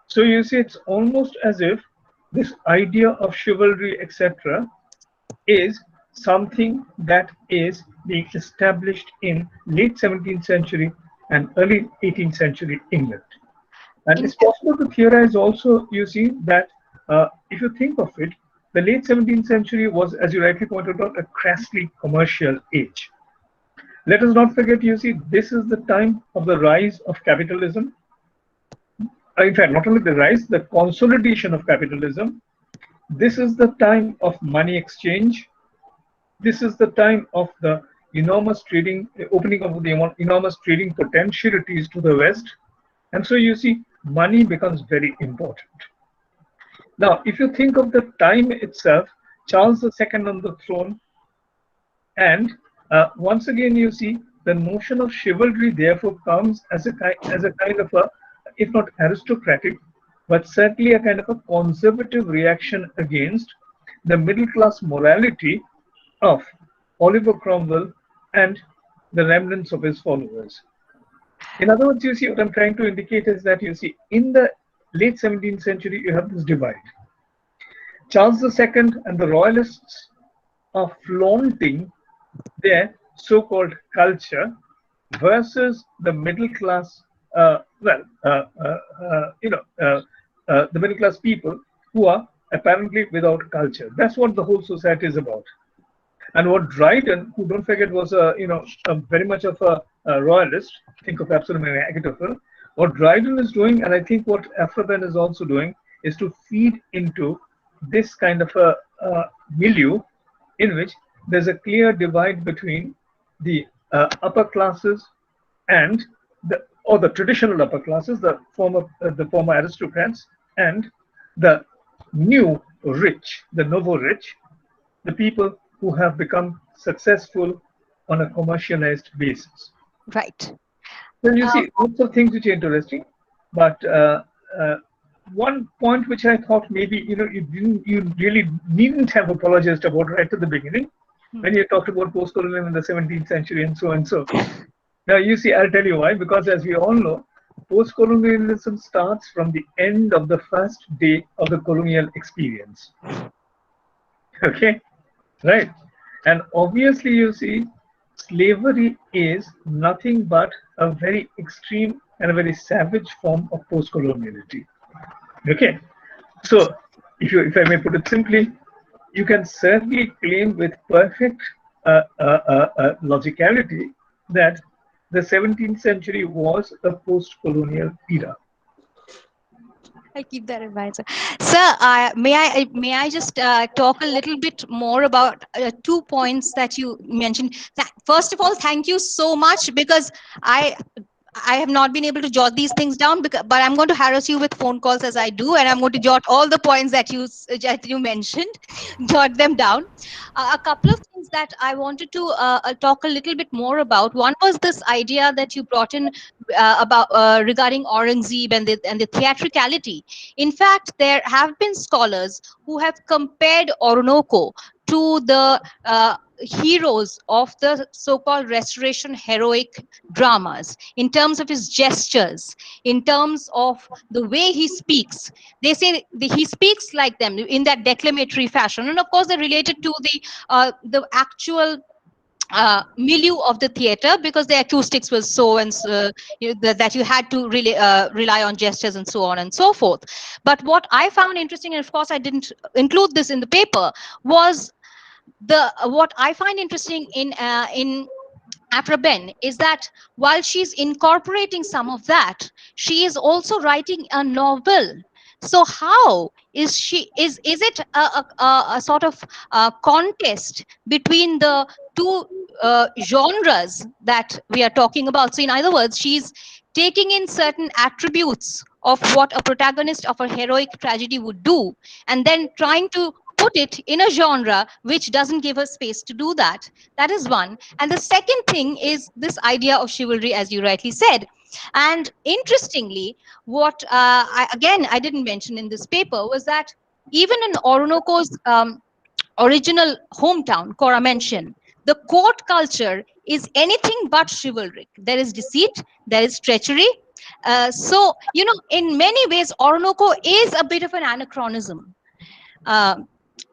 So you see, it's almost as if this idea of chivalry, etc., is something that is being established in late 17th century and early 18th century England. And it's possible to theorize also, you see, that if you think of it, the late 17th century was, as you rightly pointed out, a crassly commercial age. Let us not forget, you see, this is the time of the rise of capitalism. In fact, not only the rise, the consolidation of capitalism. This is the time of money exchange. This is the time of the enormous trading, opening of the enormous trading potentialities to the West. And so you see, money becomes very important. Now, if you think of the time itself, Charles II on the throne, and once again, you see, the notion of chivalry therefore comes as a kind of a, if not aristocratic, but certainly a kind of a conservative reaction against the middle class morality of Oliver Cromwell and the remnants of his followers. In other words, you see, what I'm trying to indicate is that, you see, in the late 17th century, you have this divide. Charles II and the royalists are flaunting their so-called culture versus the middle class, the middle class people who are apparently without culture. That's what the whole society is about. And what Dryden, who don't forget was very much of a royalist, think of Absalom and Ahithophel, what Dryden is doing, and I think what Afraben is also doing, is to feed into this kind of a milieu in which there's a clear divide between the upper classes and the traditional upper classes, the former aristocrats, and the new rich, the nouveau rich, the people who have become successful on a commercialized basis. Right. Well, you see, lots of things which are interesting, but one point which I thought maybe you really needn't have apologized about right at the beginning, when you talked about post-colonialism in the 17th century and so and so. Now you see, I'll tell you why. Because as we all know, post-colonialism starts from the end of the first day of the colonial experience. Okay, right? And obviously, you see, slavery is nothing but a very extreme and a very savage form of post-coloniality. Okay, so if I may put it simply, you can certainly claim with perfect logicality that the 17th century was a post-colonial era. I keep that in mind, sir. Sir, may I just talk a little bit more about 2 points that you mentioned. First of all, thank you so much, because I have not been able to jot these things down, but I'm going to harass you with phone calls as I do, and I'm going to jot all the points that you mentioned, jot them down. A couple of things that I wanted to talk a little bit more about. One was this idea that you brought in about regarding Aurangzeb and the theatricality. In fact, there have been scholars who have compared Orinoco to the heroes of the so-called restoration heroic dramas, in terms of his gestures, in terms of the way he speaks. They say he speaks like them in that declamatory fashion, and of course they're related to the actual milieu of the theater, because the acoustics was so and so, that you had to really rely on gestures and so on and so forth. But what I found interesting, and of course I didn't include this in the paper, was what I find interesting in Afraben is that while she's incorporating some of that, she is also writing a novel. So how is it a sort of contest between the two genres that we are talking about? So in other words, she's taking in certain attributes of what a protagonist of a heroic tragedy would do, and then trying to put it in a genre which doesn't give her space to do that. That is one. And the second thing is this idea of chivalry, as you rightly said. And interestingly, what I didn't mention in this paper was that even in Orinoco's original hometown, Coromantien, the court culture is anything but chivalric. There is deceit, there is treachery. In many ways, Orinoco is a bit of an anachronism.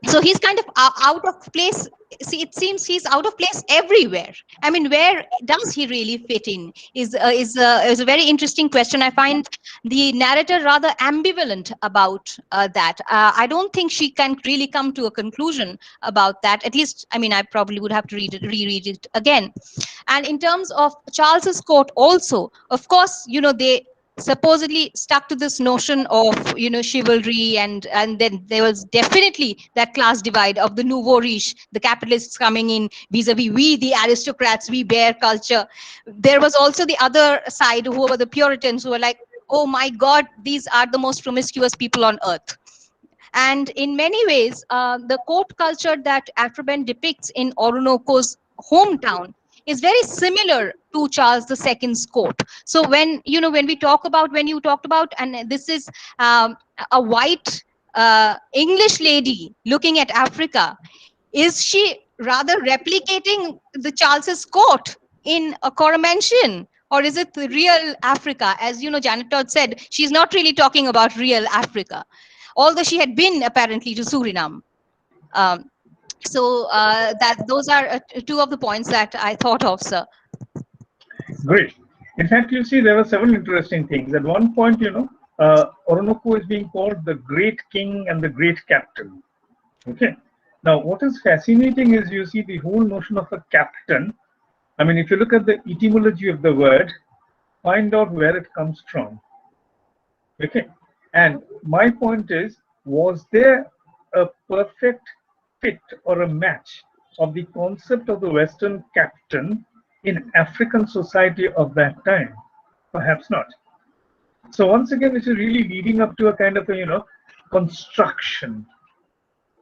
So he's kind of out of place. See, it seems he's out of place everywhere. I mean, where does he really fit in is a very interesting question. I find the narrator rather ambivalent about that. I don't think she can really come to a conclusion about that. At least, I mean, I probably would have to reread it again. And in terms of Charles's court also, of course, they supposedly stuck to this notion of chivalry, and then there was definitely that class divide of the nouveau riche, the capitalists coming in vis-a-vis we the aristocrats, we bear culture. There was also the other side, who were the Puritans, who were like, oh my god, these are the most promiscuous people on earth. And in many ways, the court culture that Afroben depicts in Oronoko's hometown is very similar to Charles II's court. So when we talk about, when you talked about, and this is a white English lady looking at Africa, is she rather replicating the Charles's court in a Coromantien? Or is it the real Africa? As Janet Todd said, she's not really talking about real Africa, although she had been apparently to Suriname. Um, that those are two of the points that I thought of, sir. Great. In fact, you see, there were several interesting things. At one point, Orinoco is being called the great king and the great captain. Okay. Now, what is fascinating is you see the whole notion of a captain. I mean, if you look at the etymology of the word, find out where it comes from. Okay. And my point is, was there a perfect fit or a match of the concept of the Western captain in African society of that time? Perhaps not. So once again, this is really leading up to a kind of a construction.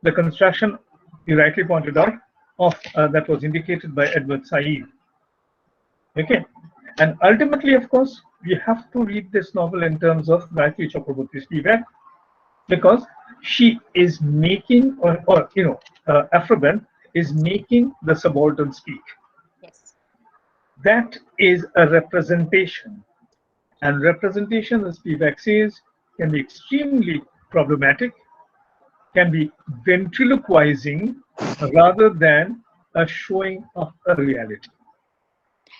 The construction, you rightly pointed out, of that was indicated by Edward Said. Okay, and ultimately, of course, we have to read this novel in terms of Gayatri Chakraborty's feedback, because she is making, Afroben is making the subaltern speak. Yes. That is a representation, and representation, as Spivak says, can be extremely problematic, can be ventriloquizing rather than a showing of a reality.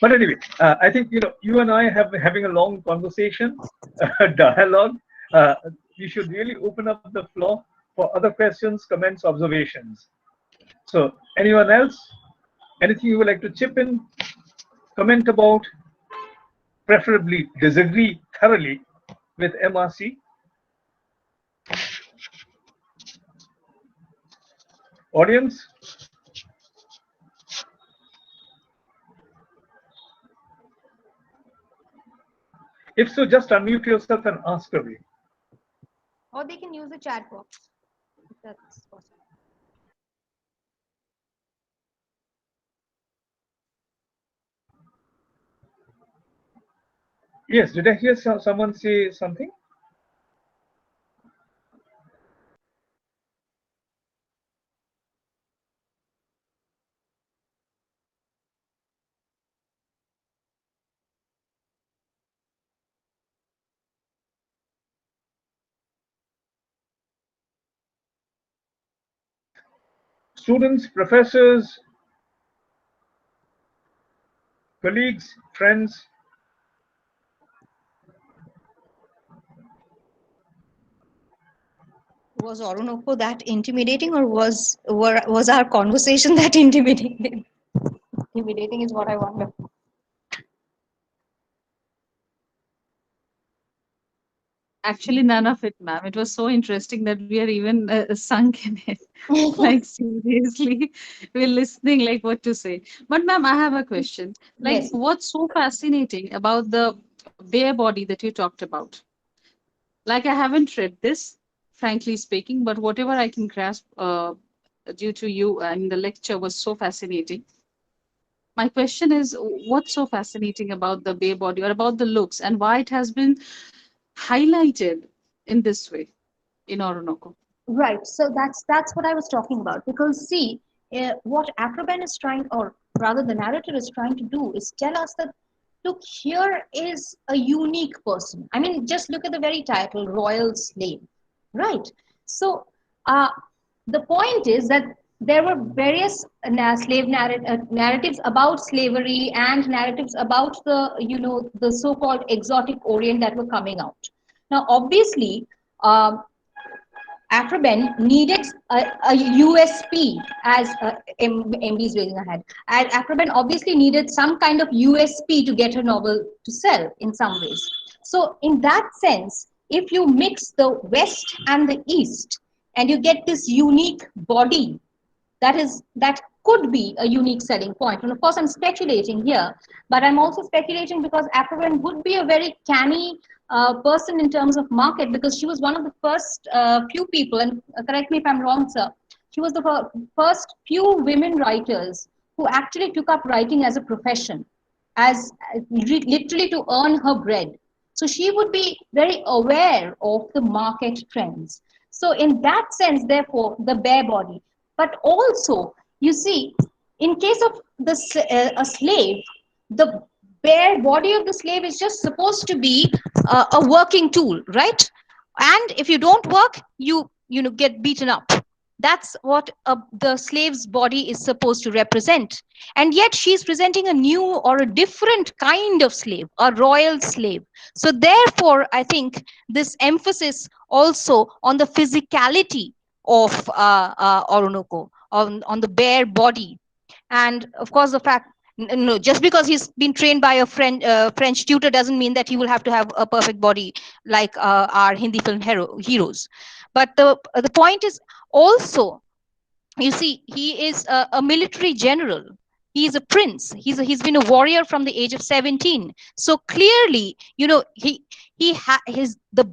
But anyway, I think you and I have been having a long conversation, a dialogue. We should really open up the floor for other questions, comments, observations. So, anyone else? Anything you would like to chip in, comment about, preferably disagree thoroughly with MRC? Audience? If so, just unmute yourself and ask away. Or they can use the chat box, if that's possible. Yes, did I hear someone say something? Students, professors, colleagues, friends? Was Orinoco that intimidating, or was our conversation that intimidating? Intimidating is what I wonder. Actually, none of it, ma'am. It was so interesting that we are even sunk in it. Like, seriously, we're listening, like, what to say. But, ma'am, I have a question. Like, Yes. what's so fascinating about the bare body that you talked about? Like, I haven't read this, frankly speaking, but whatever I can grasp due to you and the lecture was so fascinating. My question is, what's so fascinating about the bare body or about the looks, and why it has been highlighted in this way in Orinoco? Right. So that's what I was talking about. Because see, what Afroban is trying, or rather the narrator is trying to do, is tell us that look, here is a unique person. I mean, just look at the very title, Royal Slave. Right. So, uh, The point is that there were various narratives about slavery and narratives about the, the so-called exotic Orient that were coming out. Now, obviously, um, Afroben needed a USP, as MB is raising her hand. And Afroben obviously needed some kind of USP to get her novel to sell in some ways. So in that sense, if you mix the West and the East, and you get this unique body, that could be a unique selling point. And of course, I'm speculating here, but I'm also speculating because Afroben would be a very canny person in terms of market, because she was one of the first few people, and correct me if I'm wrong, sir, she was the first few women writers who actually took up writing as a profession, as literally to earn her bread. So she would be very aware of the market trends. So in that sense, therefore, the bare body. But also, you see, in case of a slave, the bare body of the slave is just supposed to be a working tool, right? And if you don't work, you get beaten up. That's what the slave's body is supposed to represent. And yet she's presenting a new or a different kind of slave, a royal slave. So therefore, I think this emphasis also on the physicality of Orinoco, on the bare body. And of course, the fact, no, just because he's been trained by a French tutor doesn't mean that he will have to have a perfect body like our Hindi film heroes. But the point is also, you see, he is a military general. He is a prince. He's been a warrior from the age of 17. So clearly, the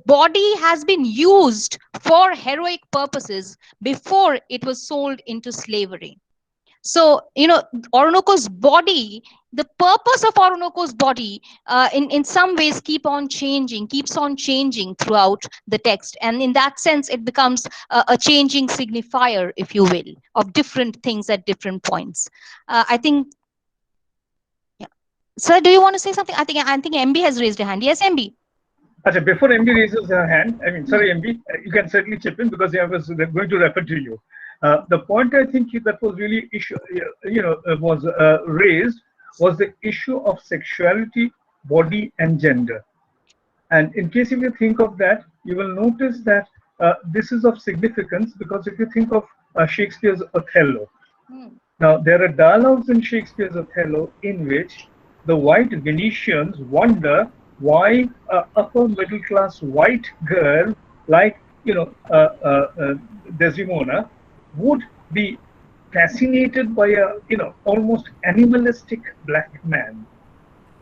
body has been used for heroic purposes before it was sold into slavery. So, Orinoco's body, the purpose of Orinoco's body, in some ways keeps on changing throughout the text. And in that sense, it becomes a changing signifier, if you will, of different things at different points. I think, yeah. Sir, do you want to say something? I think MB has raised a hand. Yes, MB. Achha, before MB raises her hand, sorry, MB, you can certainly chip in because I was going to refer to you. The point I think that was really was raised was the issue of sexuality, body, and gender. And in case if you think of that, you will notice that this is of significance because if you think of Shakespeare's Othello, now there are dialogues in Shakespeare's Othello in which the white Venetians wonder why upper middle class white girl like Desdemona would be fascinated by a almost animalistic black man.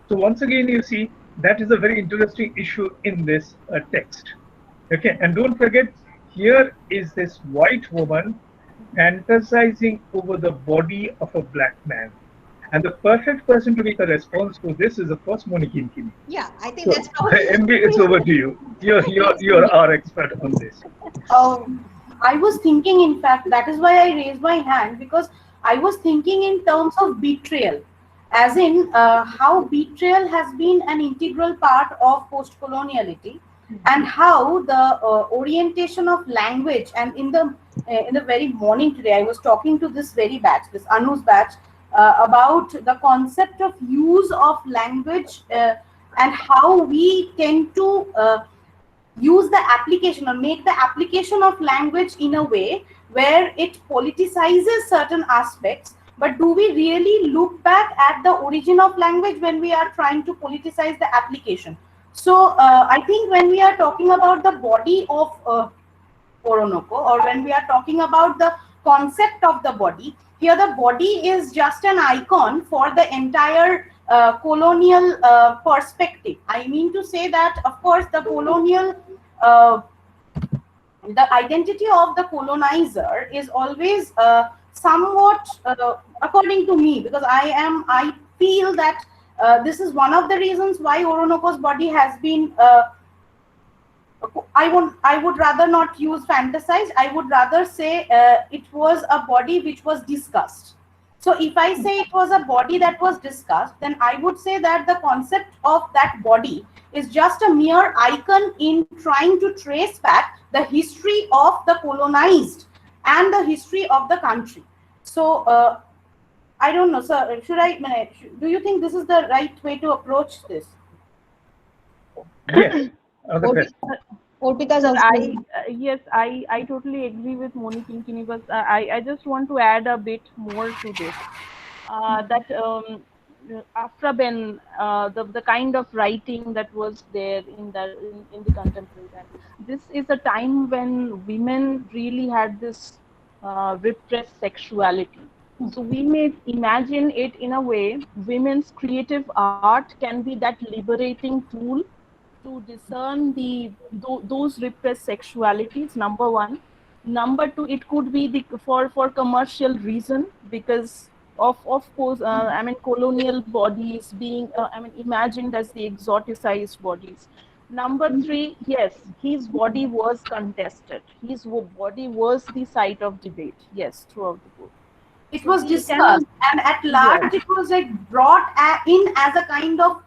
So once again, you see that is a very interesting issue in this text. Okay, and don't forget, here is this white woman fantasizing over the body of a black man. And the perfect person to make a response to this is, of course, Monique Inkini. Yeah, I think that's probably. MB, it's over to you. You're our expert on this. I was thinking, in fact, that is why I raised my hand, because I was thinking in terms of betrayal, as in how betrayal has been an integral part of post-coloniality, and how the orientation of language. And in the very morning today, I was talking to this very batch, this Anu's batch, about the concept of use of language and how we tend to use the application or make the application of language in a way where it politicizes certain aspects. But do we really look back at the origin of language when we are trying to politicize the application? So I think when we are talking about the body of Orinoco, or when we are talking about the concept of the body, here the body is just an icon for the entire colonial perspective. I mean to say that, of course, the colonial, the identity of the colonizer is always somewhat, according to me, because I feel that this is one of the reasons why Orinoco's body has been I would rather not use fantasized. I would rather say it was a body which was discussed. So if I say it was a body that was discussed, then I would say that the concept of that body is just a mere icon in trying to trace back the history of the colonized. and the history of the country. So I don't know, sir. Do you think this is the right way to approach this? Yes, the best. Orpita is Sir, also yes, I totally agree with Moni Kinkini, but I just want to add a bit more to this. That Afra Ben, the kind of writing that was there in the contemporary time. This is a time when women really had this repressed sexuality. So we may imagine it in a way, women's creative art can be that liberating tool to discern those repressed sexualities. Number one. Number two, it could be for commercial reason, because of course, I mean, colonial bodies being I mean, imagined as the exoticized bodies. Number three, yes, his body was contested. His body was the site of debate. Yes, throughout the book. It So was we can, discussed, and at yes, large it was like brought in as a kind of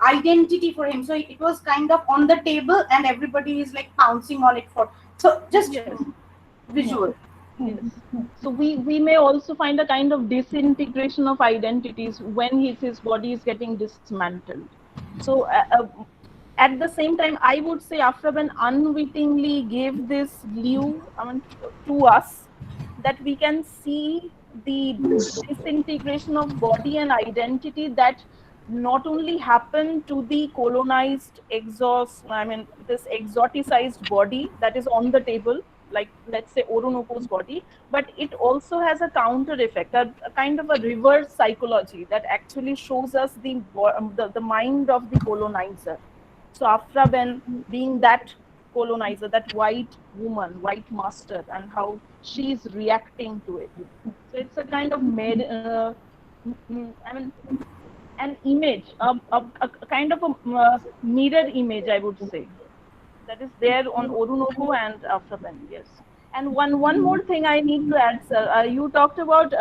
identity for him. So it was kind of on the table and everybody is like pouncing on it for, so just yes. visual. Yes. So we may also find a kind of disintegration of identities when his body is getting dismantled. So at the same time, I would say Afraban unwittingly gave this lieu, I mean, to us, that we can see the disintegration of body and identity that not only happened to the colonized I mean, this exoticized body that is on the table, like let's say Oronoko's body, but it also has a counter effect, a kind of a reverse psychology that actually shows us the mind of the colonizer. So Afra Ben being that colonizer, that white woman, white master, and how she's reacting to it. So it's a kind of I mean, an image, a kind of a mirror image, I would say, that is there on Orunoko and Afra Ben. Yes. And one more thing I need to add, sir. You talked about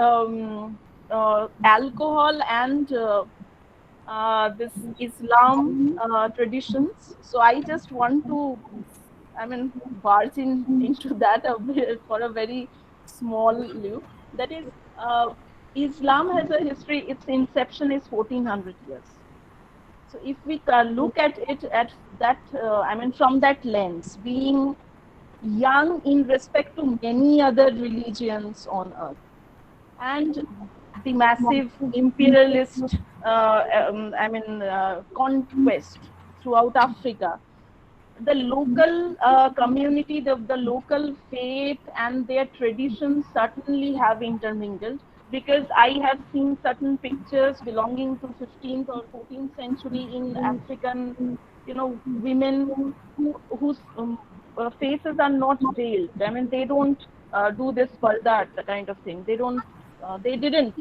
alcohol and this Islam traditions. So I just want to, I mean, barge into that a bit for a very small lieu. That is, Islam has a history. Its inception is 1400 years. So if we look at it at that, I mean, from that lens, being young in respect to many other religions on earth, and the massive imperialist, I mean, conquest throughout Africa, the local community, the local faith and their traditions certainly have intermingled, because I have seen certain pictures belonging to 15th or 14th century in African, women whose faces are not veiled. I mean, they don't do this parda, the kind of thing. They didn't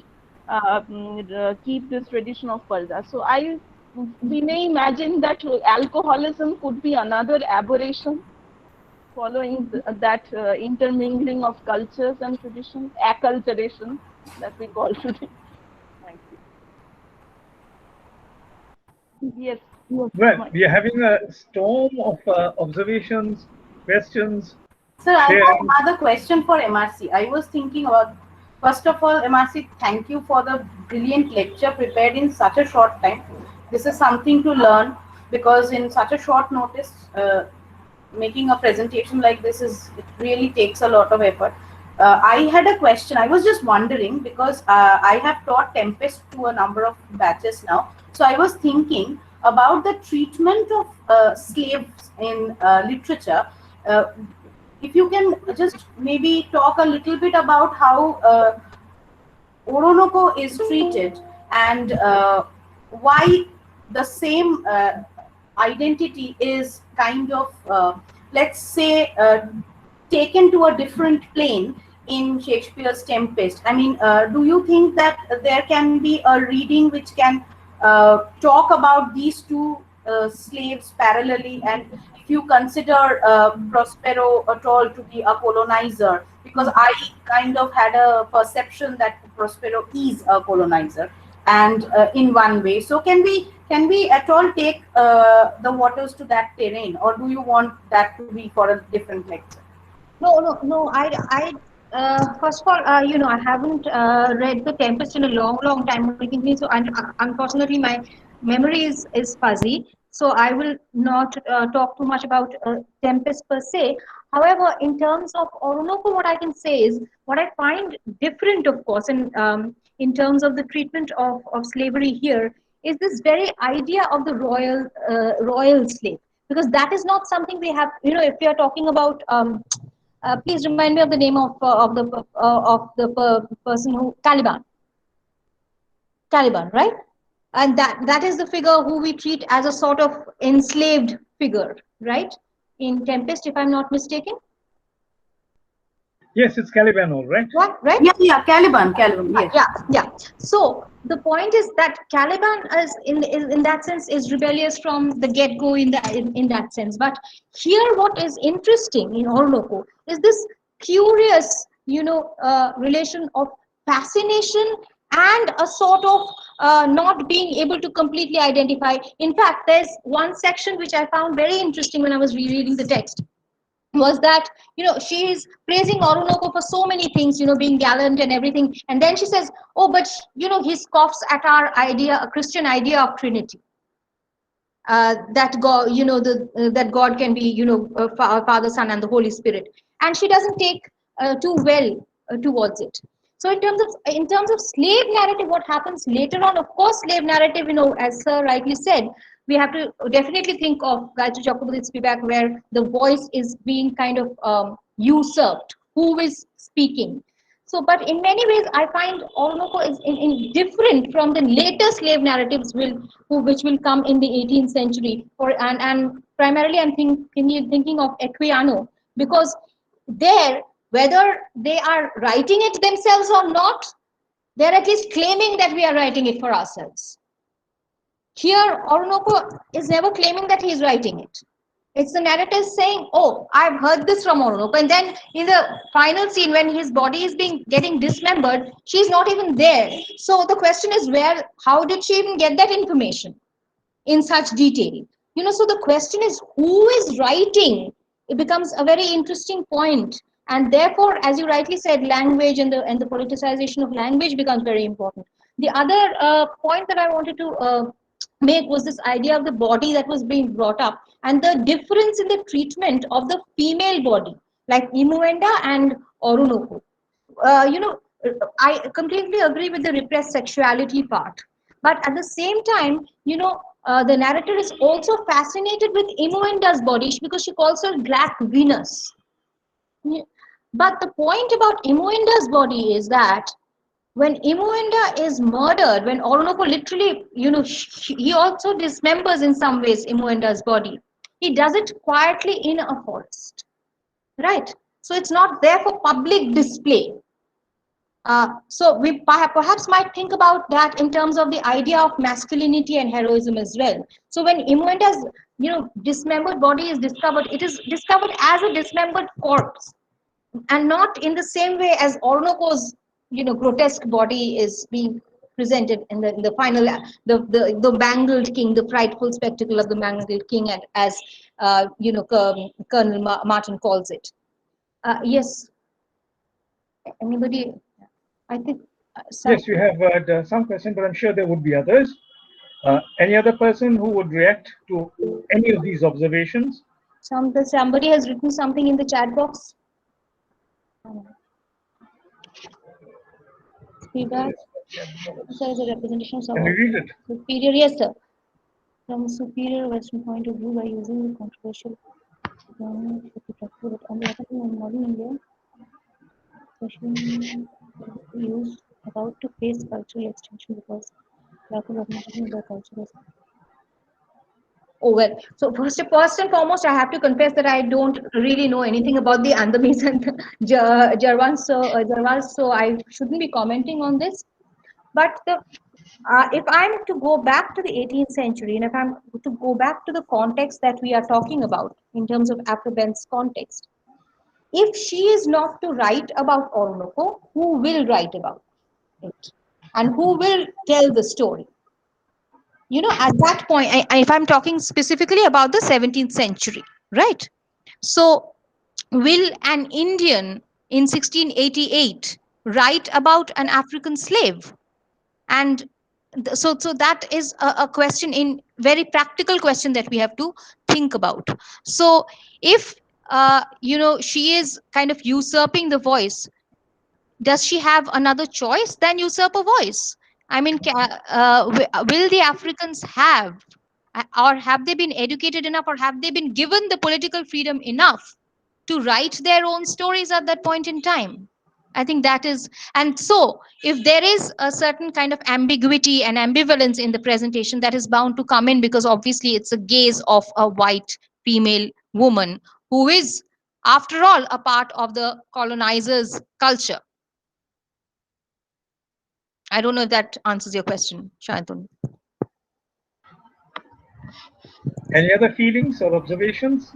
keep this tradition of parda. So we may imagine that alcoholism could be another aberration following that intermingling of cultures and traditions, acculturation that we call today. Thank you. Yes. Well, we are having a storm of observations, questions, Sir, I have sharing. another question for MRC. I was thinking about, first of all, MRC, thank you for the brilliant lecture prepared in such a short time. This is something to learn, because in such a short notice, making a presentation like this it really takes a lot of effort. I had a question. I was just wondering, because I have taught Tempest to a number of batches now. So I was thinking about the treatment of slaves in literature. Uh, if you can just maybe talk a little bit about how Oronoko is treated, and why the same identity is kind of, let's say, taken to a different plane in Shakespeare's Tempest. I mean, do you think that there can be a reading which can talk about these two slaves parallelly? And if you consider Prospero at all to be a colonizer, because I kind of had a perception that Prospero is a colonizer, and in one way. So can we at all take the waters to that terrain, or do you want that to be for a different lecture? No, no, no. First of all, I haven't read The Tempest in a long, long time, so unfortunately, my memory is fuzzy. So I will not talk too much about Tempest per se. However, in terms of Orinoco, what I can say is what I find different, of course, in terms of the treatment of slavery here is this very idea of the royal slave, because that is not something we have. If we are talking about please remind me of the name of the person who Taliban, right? And that is the figure who we treat as a sort of enslaved figure, right? In Tempest, if I'm not mistaken, Yes, it's Caliban, all right. what, right? Yeah, yeah, Caliban, Caliban, yes. Yeah. So the point is that Caliban is in that sense is rebellious from the get go in that sense. But here, what is interesting in Orinoco is this curious, relation of fascination and a sort of not being able to completely identify. In fact, there's one section which I found very interesting when I was rereading the text was that she is praising Orinoco for so many things, being gallant and everything, and then she says, "Oh, but he scoffs at our idea, a Christian idea of Trinity, that God, that God can be, Father, Son, and the Holy Spirit," and she doesn't take too well towards it. So in terms of slave narrative, what happens later on? Of course, slave narrative, as Sir rightly said, we have to definitely think of Gayatri Chakraborty's feedback, where the voice is being kind of usurped. Who is speaking? So, but in many ways, I find Orinoco is in different from the later slave narratives which will come in the 18th century. And primarily, I'm thinking of Equiano, because there, whether they are writing it themselves or not, they're at least claiming that we are writing it for ourselves. Here, Orinoco is never claiming that he is writing it. It's the narrator saying, "Oh, I've heard this from Orinoco." And then in the final scene, when his body is getting dismembered, she's not even there. So the question is, how did she even get that information in such detail? So the question is, who is writing? It becomes a very interesting point. And therefore, as you rightly said, language and the politicization of language becomes very important. The other point that I wanted to make was this idea of the body that was being brought up, and the difference in the treatment of the female body, like Imuenda and Orinoco. Uh, you know, I completely agree with the repressed sexuality part. But at the same time, the narrator is also fascinated with Imuenda's body because she calls her Black Venus. Yeah. But the point about Imuenda's body is that when Imuenda is murdered, when Orinoco literally, he also dismembers in some ways Imuenda's body. He does it quietly in a forest, right? So it's not there for public display. So we perhaps might think about that in terms of the idea of masculinity and heroism as well. So when Imuenda's, dismembered body is discovered, it is discovered as a dismembered corpse, and not in the same way as Orinoco's, grotesque body is being presented in the final, the mangled king, the frightful spectacle of the mangled king, and as Colonel Martin calls it. Yes, anybody? I think some. Yes, you have some question, but I'm sure there would be others. Any other person who would react to any of these observations? Somebody has written something in the chat box. Feedback. Sir, is a representation of Can we read it? superior. Yes, sir. From a superior Western point of view, by using the controversial on the other hand, in modern India, especially use about to face cultural extinction because lack of recognition of their culture. Oh well, so first and foremost, I have to confess that I don't really know anything about the Andamis and the Jarvans, so I shouldn't be commenting on this. But if I'm to go back to the 18th century, and if I'm to go back to the context that we are talking about in terms of Afro-Ben's context, if she is not to write about Orinoco, who will write about it? And who will tell the story? At that point, if I'm talking specifically about the 17th century, right? So will an Indian in 1688 write about an African slave? And so that is a question, in very practical question, that we have to think about. So if she is kind of usurping the voice, does she have another choice than usurp a voice? I mean, will the Africans have, or have they been educated enough, or have they been given the political freedom enough to write their own stories at that point in time? I think that is, and so if there is a certain kind of ambiguity and ambivalence in the presentation, that is bound to come in, because obviously it's a gaze of a white female woman who is, after all, a part of the colonizers' culture. I don't know if that answers your question, Shantanu. Any other feelings or observations?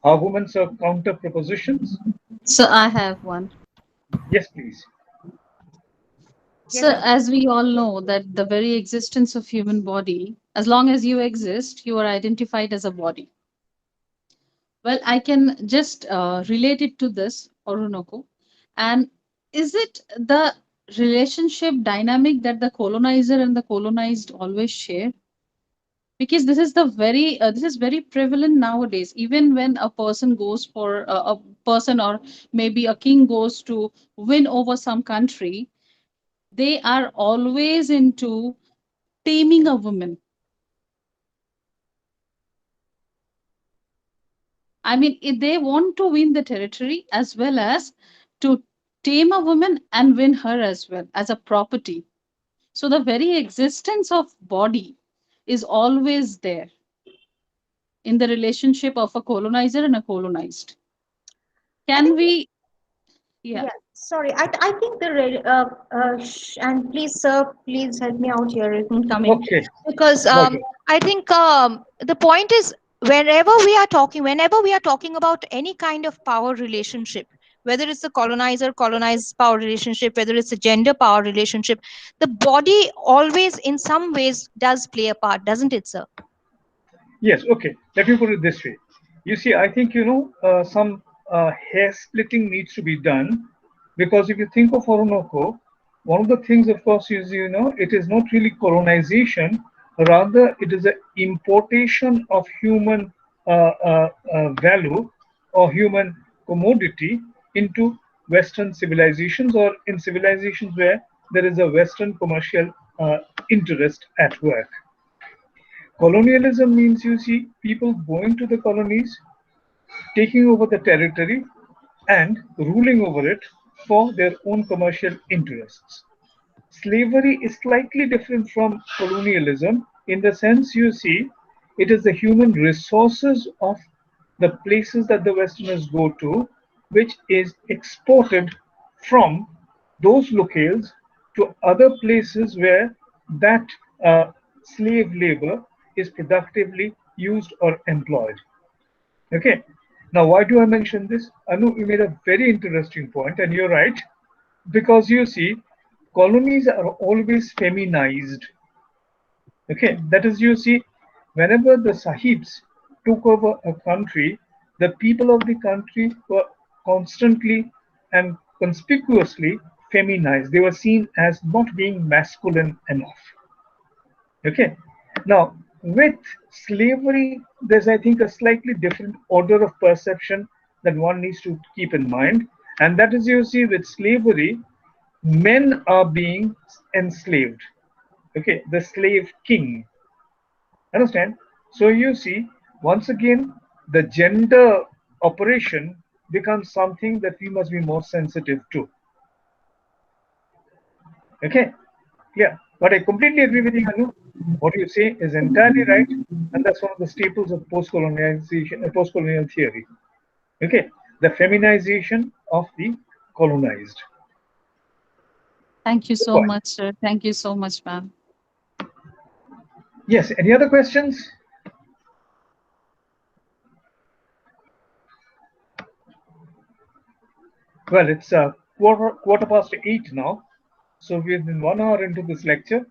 Are women serve counter propositions? So I have one. Yes, please. So as we all know that the very existence of human body, as long as you exist, you are identified as a body. Well, I can just relate it to this, Orunoko. And is it the relationship dynamic that the colonizer and the colonized always share? Because this is very prevalent nowadays. Even when a person goes for a person, or maybe a king goes to win over some country, they are always into taming a woman. I mean, if they want to win the territory as well as to tame a woman and win her as well as a property. So the very existence of body is always there in the relationship of a colonizer and a colonized. Can we? Yeah. Yeah, sorry. I think and please, sir, please help me out here in coming, Okay. because Madhu. I think the point is, whenever we are talking about any kind of power relationship, whether it's a colonizer colonized power relationship, whether it's a gender power relationship, the body always, in some ways, does play a part, doesn't it, sir? Yes, okay. Let me put it this way. You see, I think, some hair splitting needs to be done, because if you think of Orinoco, one of the things, of course, is, it is not really colonization, rather, it is an importation of human value or human commodity into Western civilizations, or in civilizations where there is a Western commercial interest at work. Colonialism means, you see, people going to the colonies, taking over the territory, and ruling over it for their own commercial interests. Slavery is slightly different from colonialism in the sense, you see, it is the human resources of the places that the Westerners go to, which is exported from those locales to other places where that uh, slave labor is productively used or employed. Okay. Now, why do I mention this? Anu, you made a very interesting point, and you're right, because you see, colonies are always feminized. Okay, that is, you see, whenever the Sahibs took over a country, the people of the country were constantly and conspicuously feminized. They were seen as not being masculine enough. Okay. Now, with slavery, there's, I think, a slightly different order of perception that one needs to keep in mind. And that is, you see, with slavery, men are being enslaved. Okay, the slave king. Understand? So you see, once again, the gender operation becomes something that we must be more sensitive to. Okay, yeah, but I completely agree with you, Anu. What you say is entirely right, and that's one of the staples of post-colonialization, post-colonial theory. Okay, the feminization of the colonized. Thank you Good so point. much, sir. Thank you so much, ma'am. Yes, any other questions? Well, it's quarter past 8 now, so we've been 1 hour into this lecture,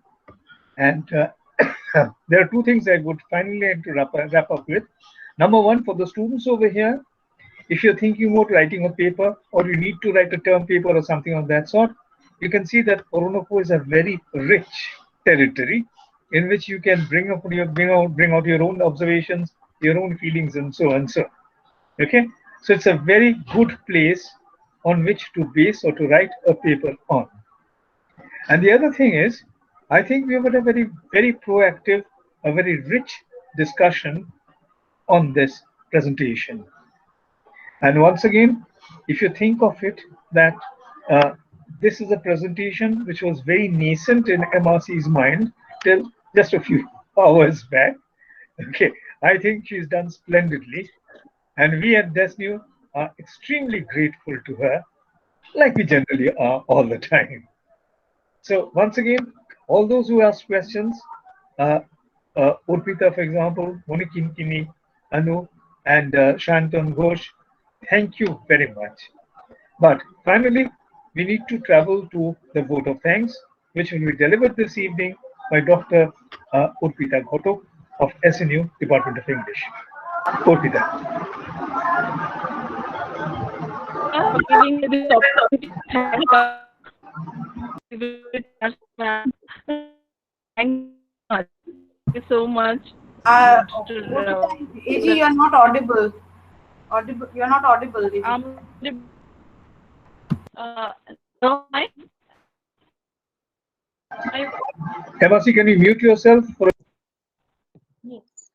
and there are two things I would finally like to wrap up with. Number one, for the students over here, if you're thinking about writing a paper or you need to write a term paper or something of that sort, you can see that Orinoco is a very rich territory in which you can bring out your own observations, your own feelings, and so on. So, okay, so it's a very good place on which to base or to write a paper on. And the other thing is, I think we have had a very proactive, a very rich discussion on this presentation. And once again, if you think of it, that uh, this is a presentation which was very nascent in MRC's mind till just a few hours back. Okay, I think she's done splendidly, and we at SNU are extremely grateful to her, like we generally are all the time. So once again, all those who asked questions, uh, Urpita, for example, Monikin Kini, Anu, and Shantan Ghosh, thank you very much. But finally, we need to travel to the vote of thanks, which will be delivered this evening by Dr. Urpita Ghotok of SNU Department of English. Urpita. For giving me this opportunity. Thank you so much. AG, you're not audible. You're not audible, AG. No, Emasi, can you mute yourself? Yes.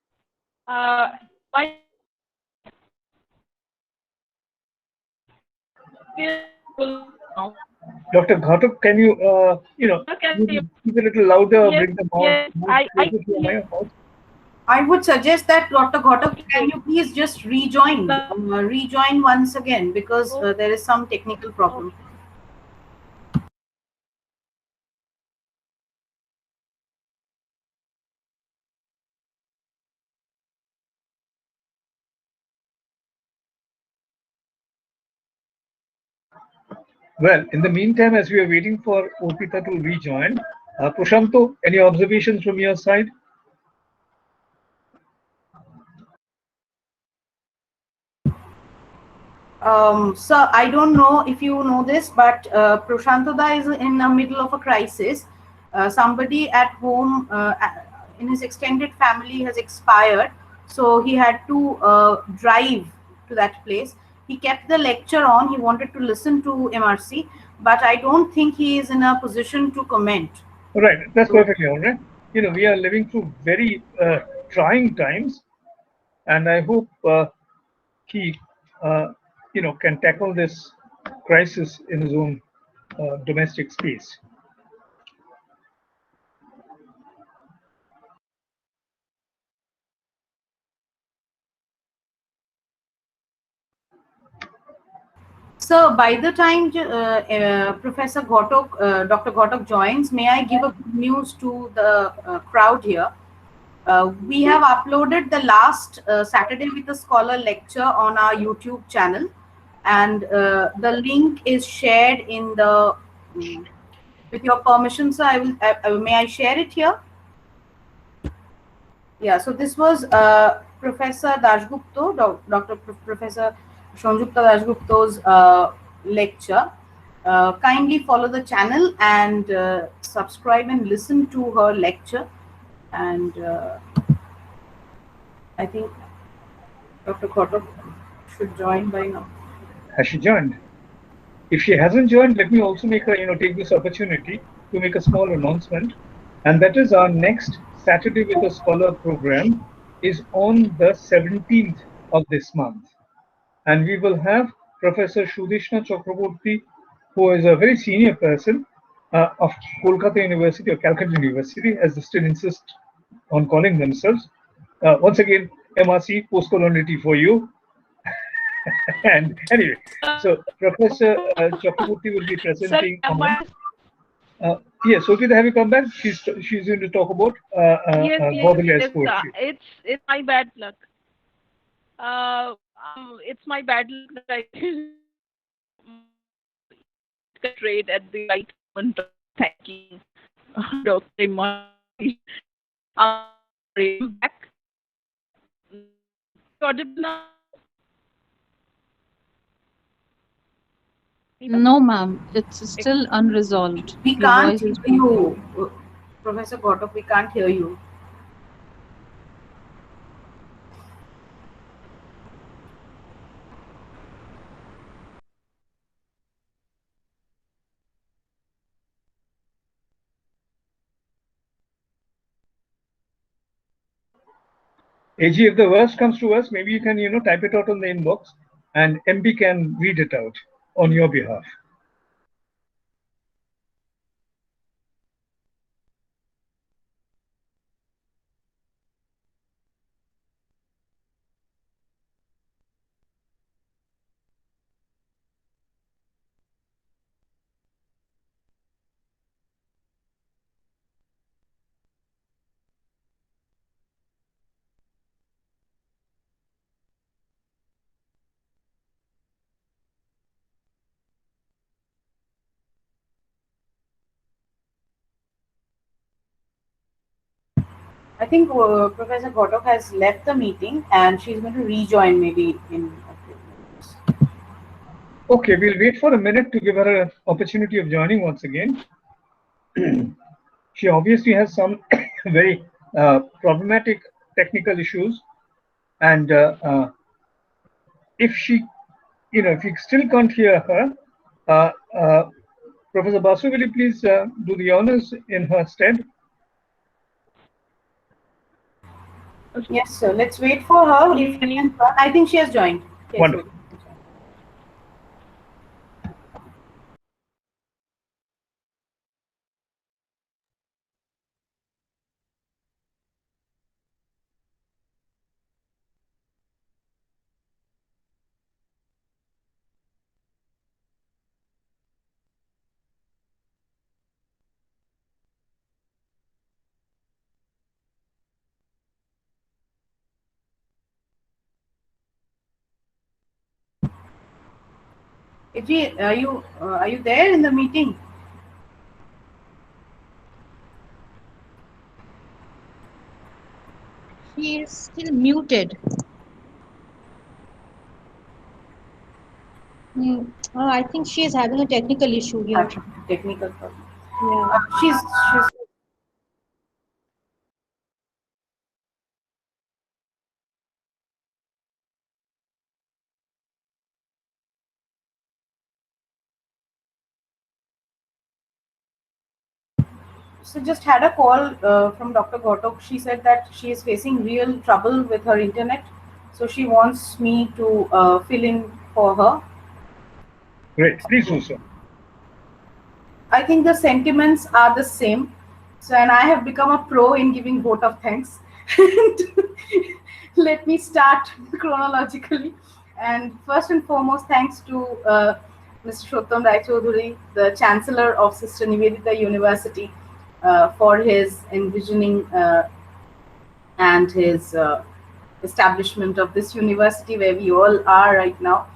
My Dr. Ghatak, can you, speak a little louder, yes, bring the yes, closer to your mouth? I would suggest that Dr. Ghotak, can you please just rejoin once again, because there is some technical problem. Well, in the meantime, as we are waiting for Urpita to rejoin, Prashanto, any observations from your side? Sir, I don't know if you know this, but Prashantoda is in the middle of a crisis. Somebody at home in his extended family has expired, so he had to drive to that place. He kept the lecture on. He wanted to listen to MRC, but I don't think he is in a position to comment. Right, that's perfectly all right. We are living through very trying times, and I hope he, can tackle this crisis in his own domestic space. So by the time Professor Ghotok, Dr. Ghotok joins, may I give a good news to the crowd here? We have uploaded the last Saturday with a Scholar lecture on our YouTube channel, and the link is shared in the. With your permission, sir, may I share it here? Yeah. So this was Professor Dashgupta, Professor Shonjukta Dashgupta's lecture. Kindly follow the channel and subscribe and listen to her lecture. And I think Dr. Ghotak should join by now. Has she joined? If she hasn't joined, let me also take this opportunity to make a small announcement, and that is our next Saturday with a Scholar program is on the 17th of this month, and we will have Professor Shudishna Chakraborty, who is a very senior person of Kolkata University or Calcutta University, as they still insist on calling themselves. Once again, MRC, post-coloniality for you. And anyway, so Professor Chakraborty will be presenting on. Yes, Urpita, have you come back? She's going to talk about yes, poetry. It's my bad luck. It's my bad luck that I trade at the right moment of thanking Dr. Imani. I'm back. audible now? No, ma'am, it's still unresolved. We Your can't voice is hear breaking. you, Professor Gautam. We can't hear you. AG, if the worst comes to us, maybe you can, type it out on the inbox and MB can read it out on your behalf. I think Professor Gautam has left the meeting and she's going to rejoin maybe in a few minutes. Okay, we'll wait for a minute to give her an opportunity of joining once again. She obviously has some very problematic technical issues, and if she, if you still can't hear her, uh, uh, Professor Basu, will you please do the honors in her stead? Yes, sir. Let's wait for her. If she can, I think she has joined. Yes, Wonderful. Iji, are you there in the meeting? She is still muted. I think she is having a technical issue here. Technical problem. Yeah. She's so just had a call from Dr. Gautam. She said that she is facing real trouble with her internet, so she wants me to fill in for her. Great, please do so. I think the sentiments are the same. So, and I have become a pro in giving vote of thanks. Let me start chronologically. And first and foremost, thanks to Mr. Choudhury, the Chancellor of Sister Nivedita University, for his envisioning and his establishment of this university where we all are right now.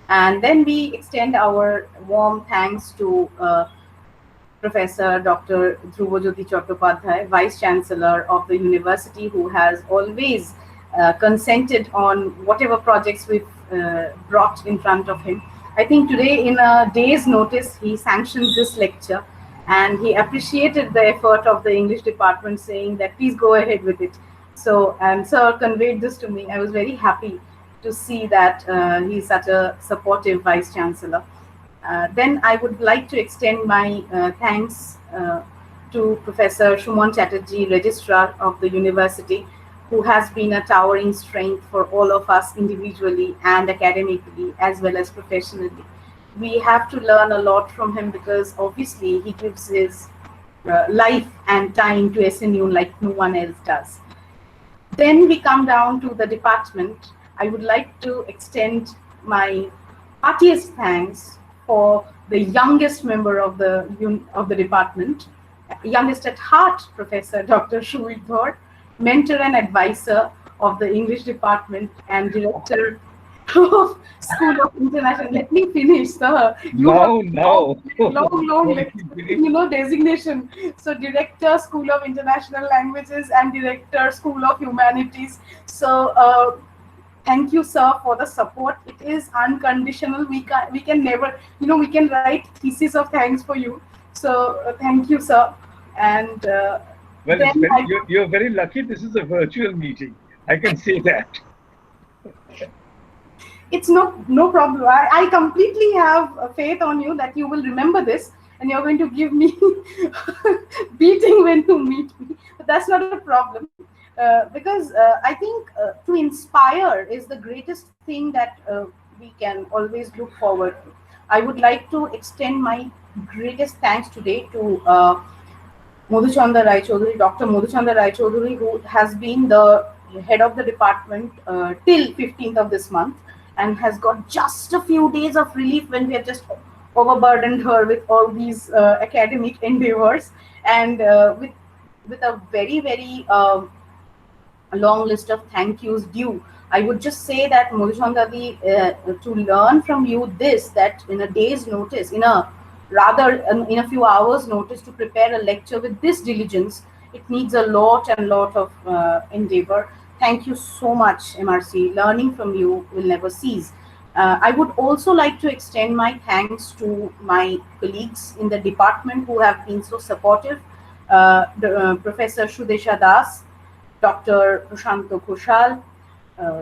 And then we extend our warm thanks to Professor Dr. Dhruvajyoti Chattopadhyay, Vice Chancellor of the university, who has always consented on whatever projects we've brought in front of him. I think today, in a day's notice, he sanctioned this lecture and he appreciated the effort of the English department, saying that please go ahead with it. So, and sir conveyed this to me. I was very happy to see that he's such a supportive Vice Chancellor. Then I would like to extend my thanks to Professor Shumon Chatterjee, Registrar of the University, who has been a towering strength for all of us individually and academically as well as professionally. We have to learn a lot from him because obviously he gives his life and time to SNU like no one else does. Then we come down to the department. I would like to extend my heartiest thanks for the youngest member of the department, youngest at heart, Professor Dr. Choudhury, mentor and advisor of the English department and director of School of International. Let me finish, sir. Now. Long designation. So, director, School of International Languages, and director, School of Humanities. So, Thank you, sir, for the support. It is unconditional. We can never, we can write thesis of thanks for you. So thank you, sir. And Well, then you're very lucky. This is a virtual meeting. I can say that. it's no problem. I completely have faith on you that you will remember this and you're going to give me beating when you meet me. But that's not a problem, because I think to inspire is the greatest thing that we can always look forward to. I would like to extend my greatest thanks today to Madhuchhanda Rai Choudhury, Dr. Madhuchhanda Rai Choudhury, who has been the head of the department till 15th of this month and has got just a few days of relief when we have just overburdened her with all these academic endeavors, and with a very, very a long list of thank yous due. I would just say that Madhuchhanda, to learn from you this, that in a day's notice, in a few hours notice, to prepare a lecture with this diligence, it needs a lot and lot of endeavor. Thank you so much, MRC. Learning from you will never cease. I would also like to extend my thanks to my colleagues in the department who have been so supportive. Professor Shudesha Das, Dr. Prashanto Ghoshal, uh,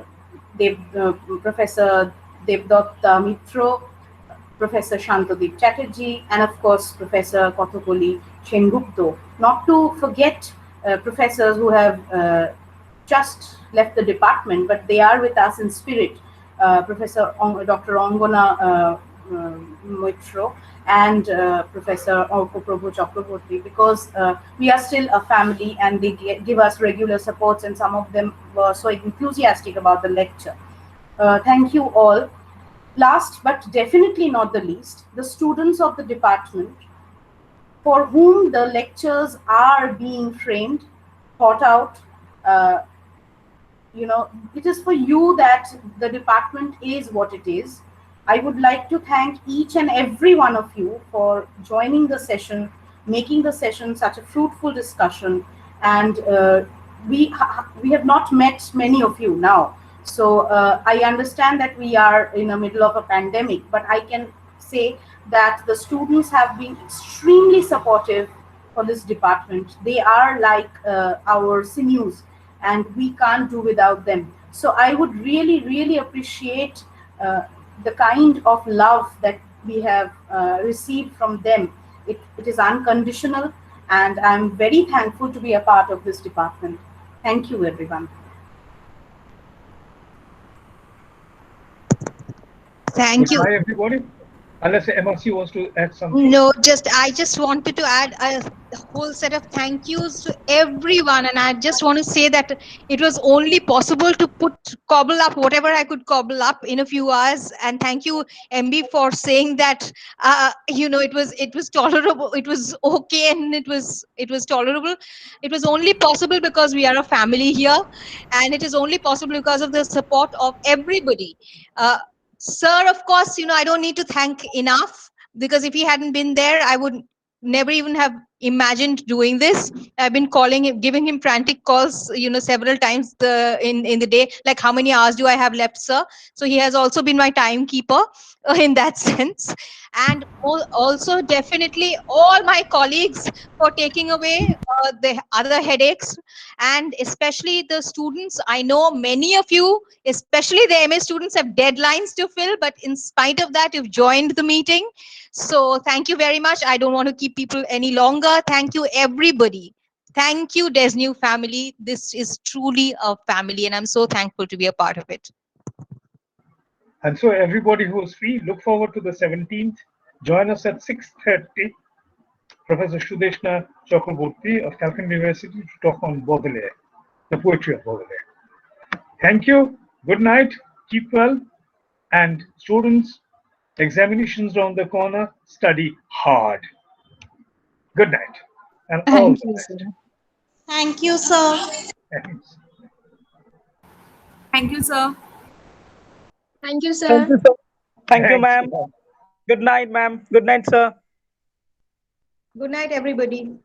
Professor Devdatta Mitro, Professor Shantadeep Chatterjee, and of course Professor Kothapalli Sengupta. Not to forget professors who have just left the department, but they are with us in spirit. Dr. Ongona Moitro and Professor Prabhu Chakraborty, because we are still a family and they give us regular supports, and some of them were so enthusiastic about the lecture. Thank you all. Last but definitely not the least, the students of the department for whom the lectures are being framed, thought out. Uh, it is for you that the department is what it is. I would like to thank each and every one of you for joining the session, making the session such a fruitful discussion. And we have not met many of you now. So I understand that we are in the middle of a pandemic, but I can say that the students have been extremely supportive for this department. They are like our SNUs, and we can't do without them. So I would really, really appreciate the kind of love that we have received from them. It is unconditional, and I'm very thankful to be a part of this department. Thank you, everyone. Thank you. Goodbye, everybody. Unless MRC wants to add something. No, I just wanted to add a whole set of thank yous to everyone, and I just want to say that it was only possible to cobble up whatever I could cobble up in a few hours. And thank you, MB, for saying that. It was tolerable. It was okay, and it was tolerable. It was only possible because we are a family here, and it is only possible because of the support of everybody. Sir, of course, I don't need to thank enough, because if he hadn't been there, I would never even have imagined doing this. I've been calling him, giving him frantic calls, several times in the day, like, how many hours do I have left, sir? So he has also been my timekeeper in that sense. And also definitely all my colleagues for taking away the other headaches, and especially the students. I know many of you, especially the MA students, have deadlines to fill, but in spite of that, you've joined the meeting. So thank you very much. I don't want to keep people any longer. Thank you, everybody. Thank you, SNU family. This is truly a family, and I'm so thankful to be a part of it. And so everybody who is free, look forward to the 17th. Join us at 6:30. Professor Shudeshna Chakraborty of Calcutta University to talk on Baudelaire, the poetry of Baudelaire. Thank you. Good night. Keep well. And students, examinations around the corner. Study hard. Good night. And all Thank the you, best. sir. Thank you, sir. Thanks. Thank you, sir. Thank you, Thank sir. you, sir. Thank you, Thanks. ma'am. Good night, ma'am. Good night, sir. Good night, everybody.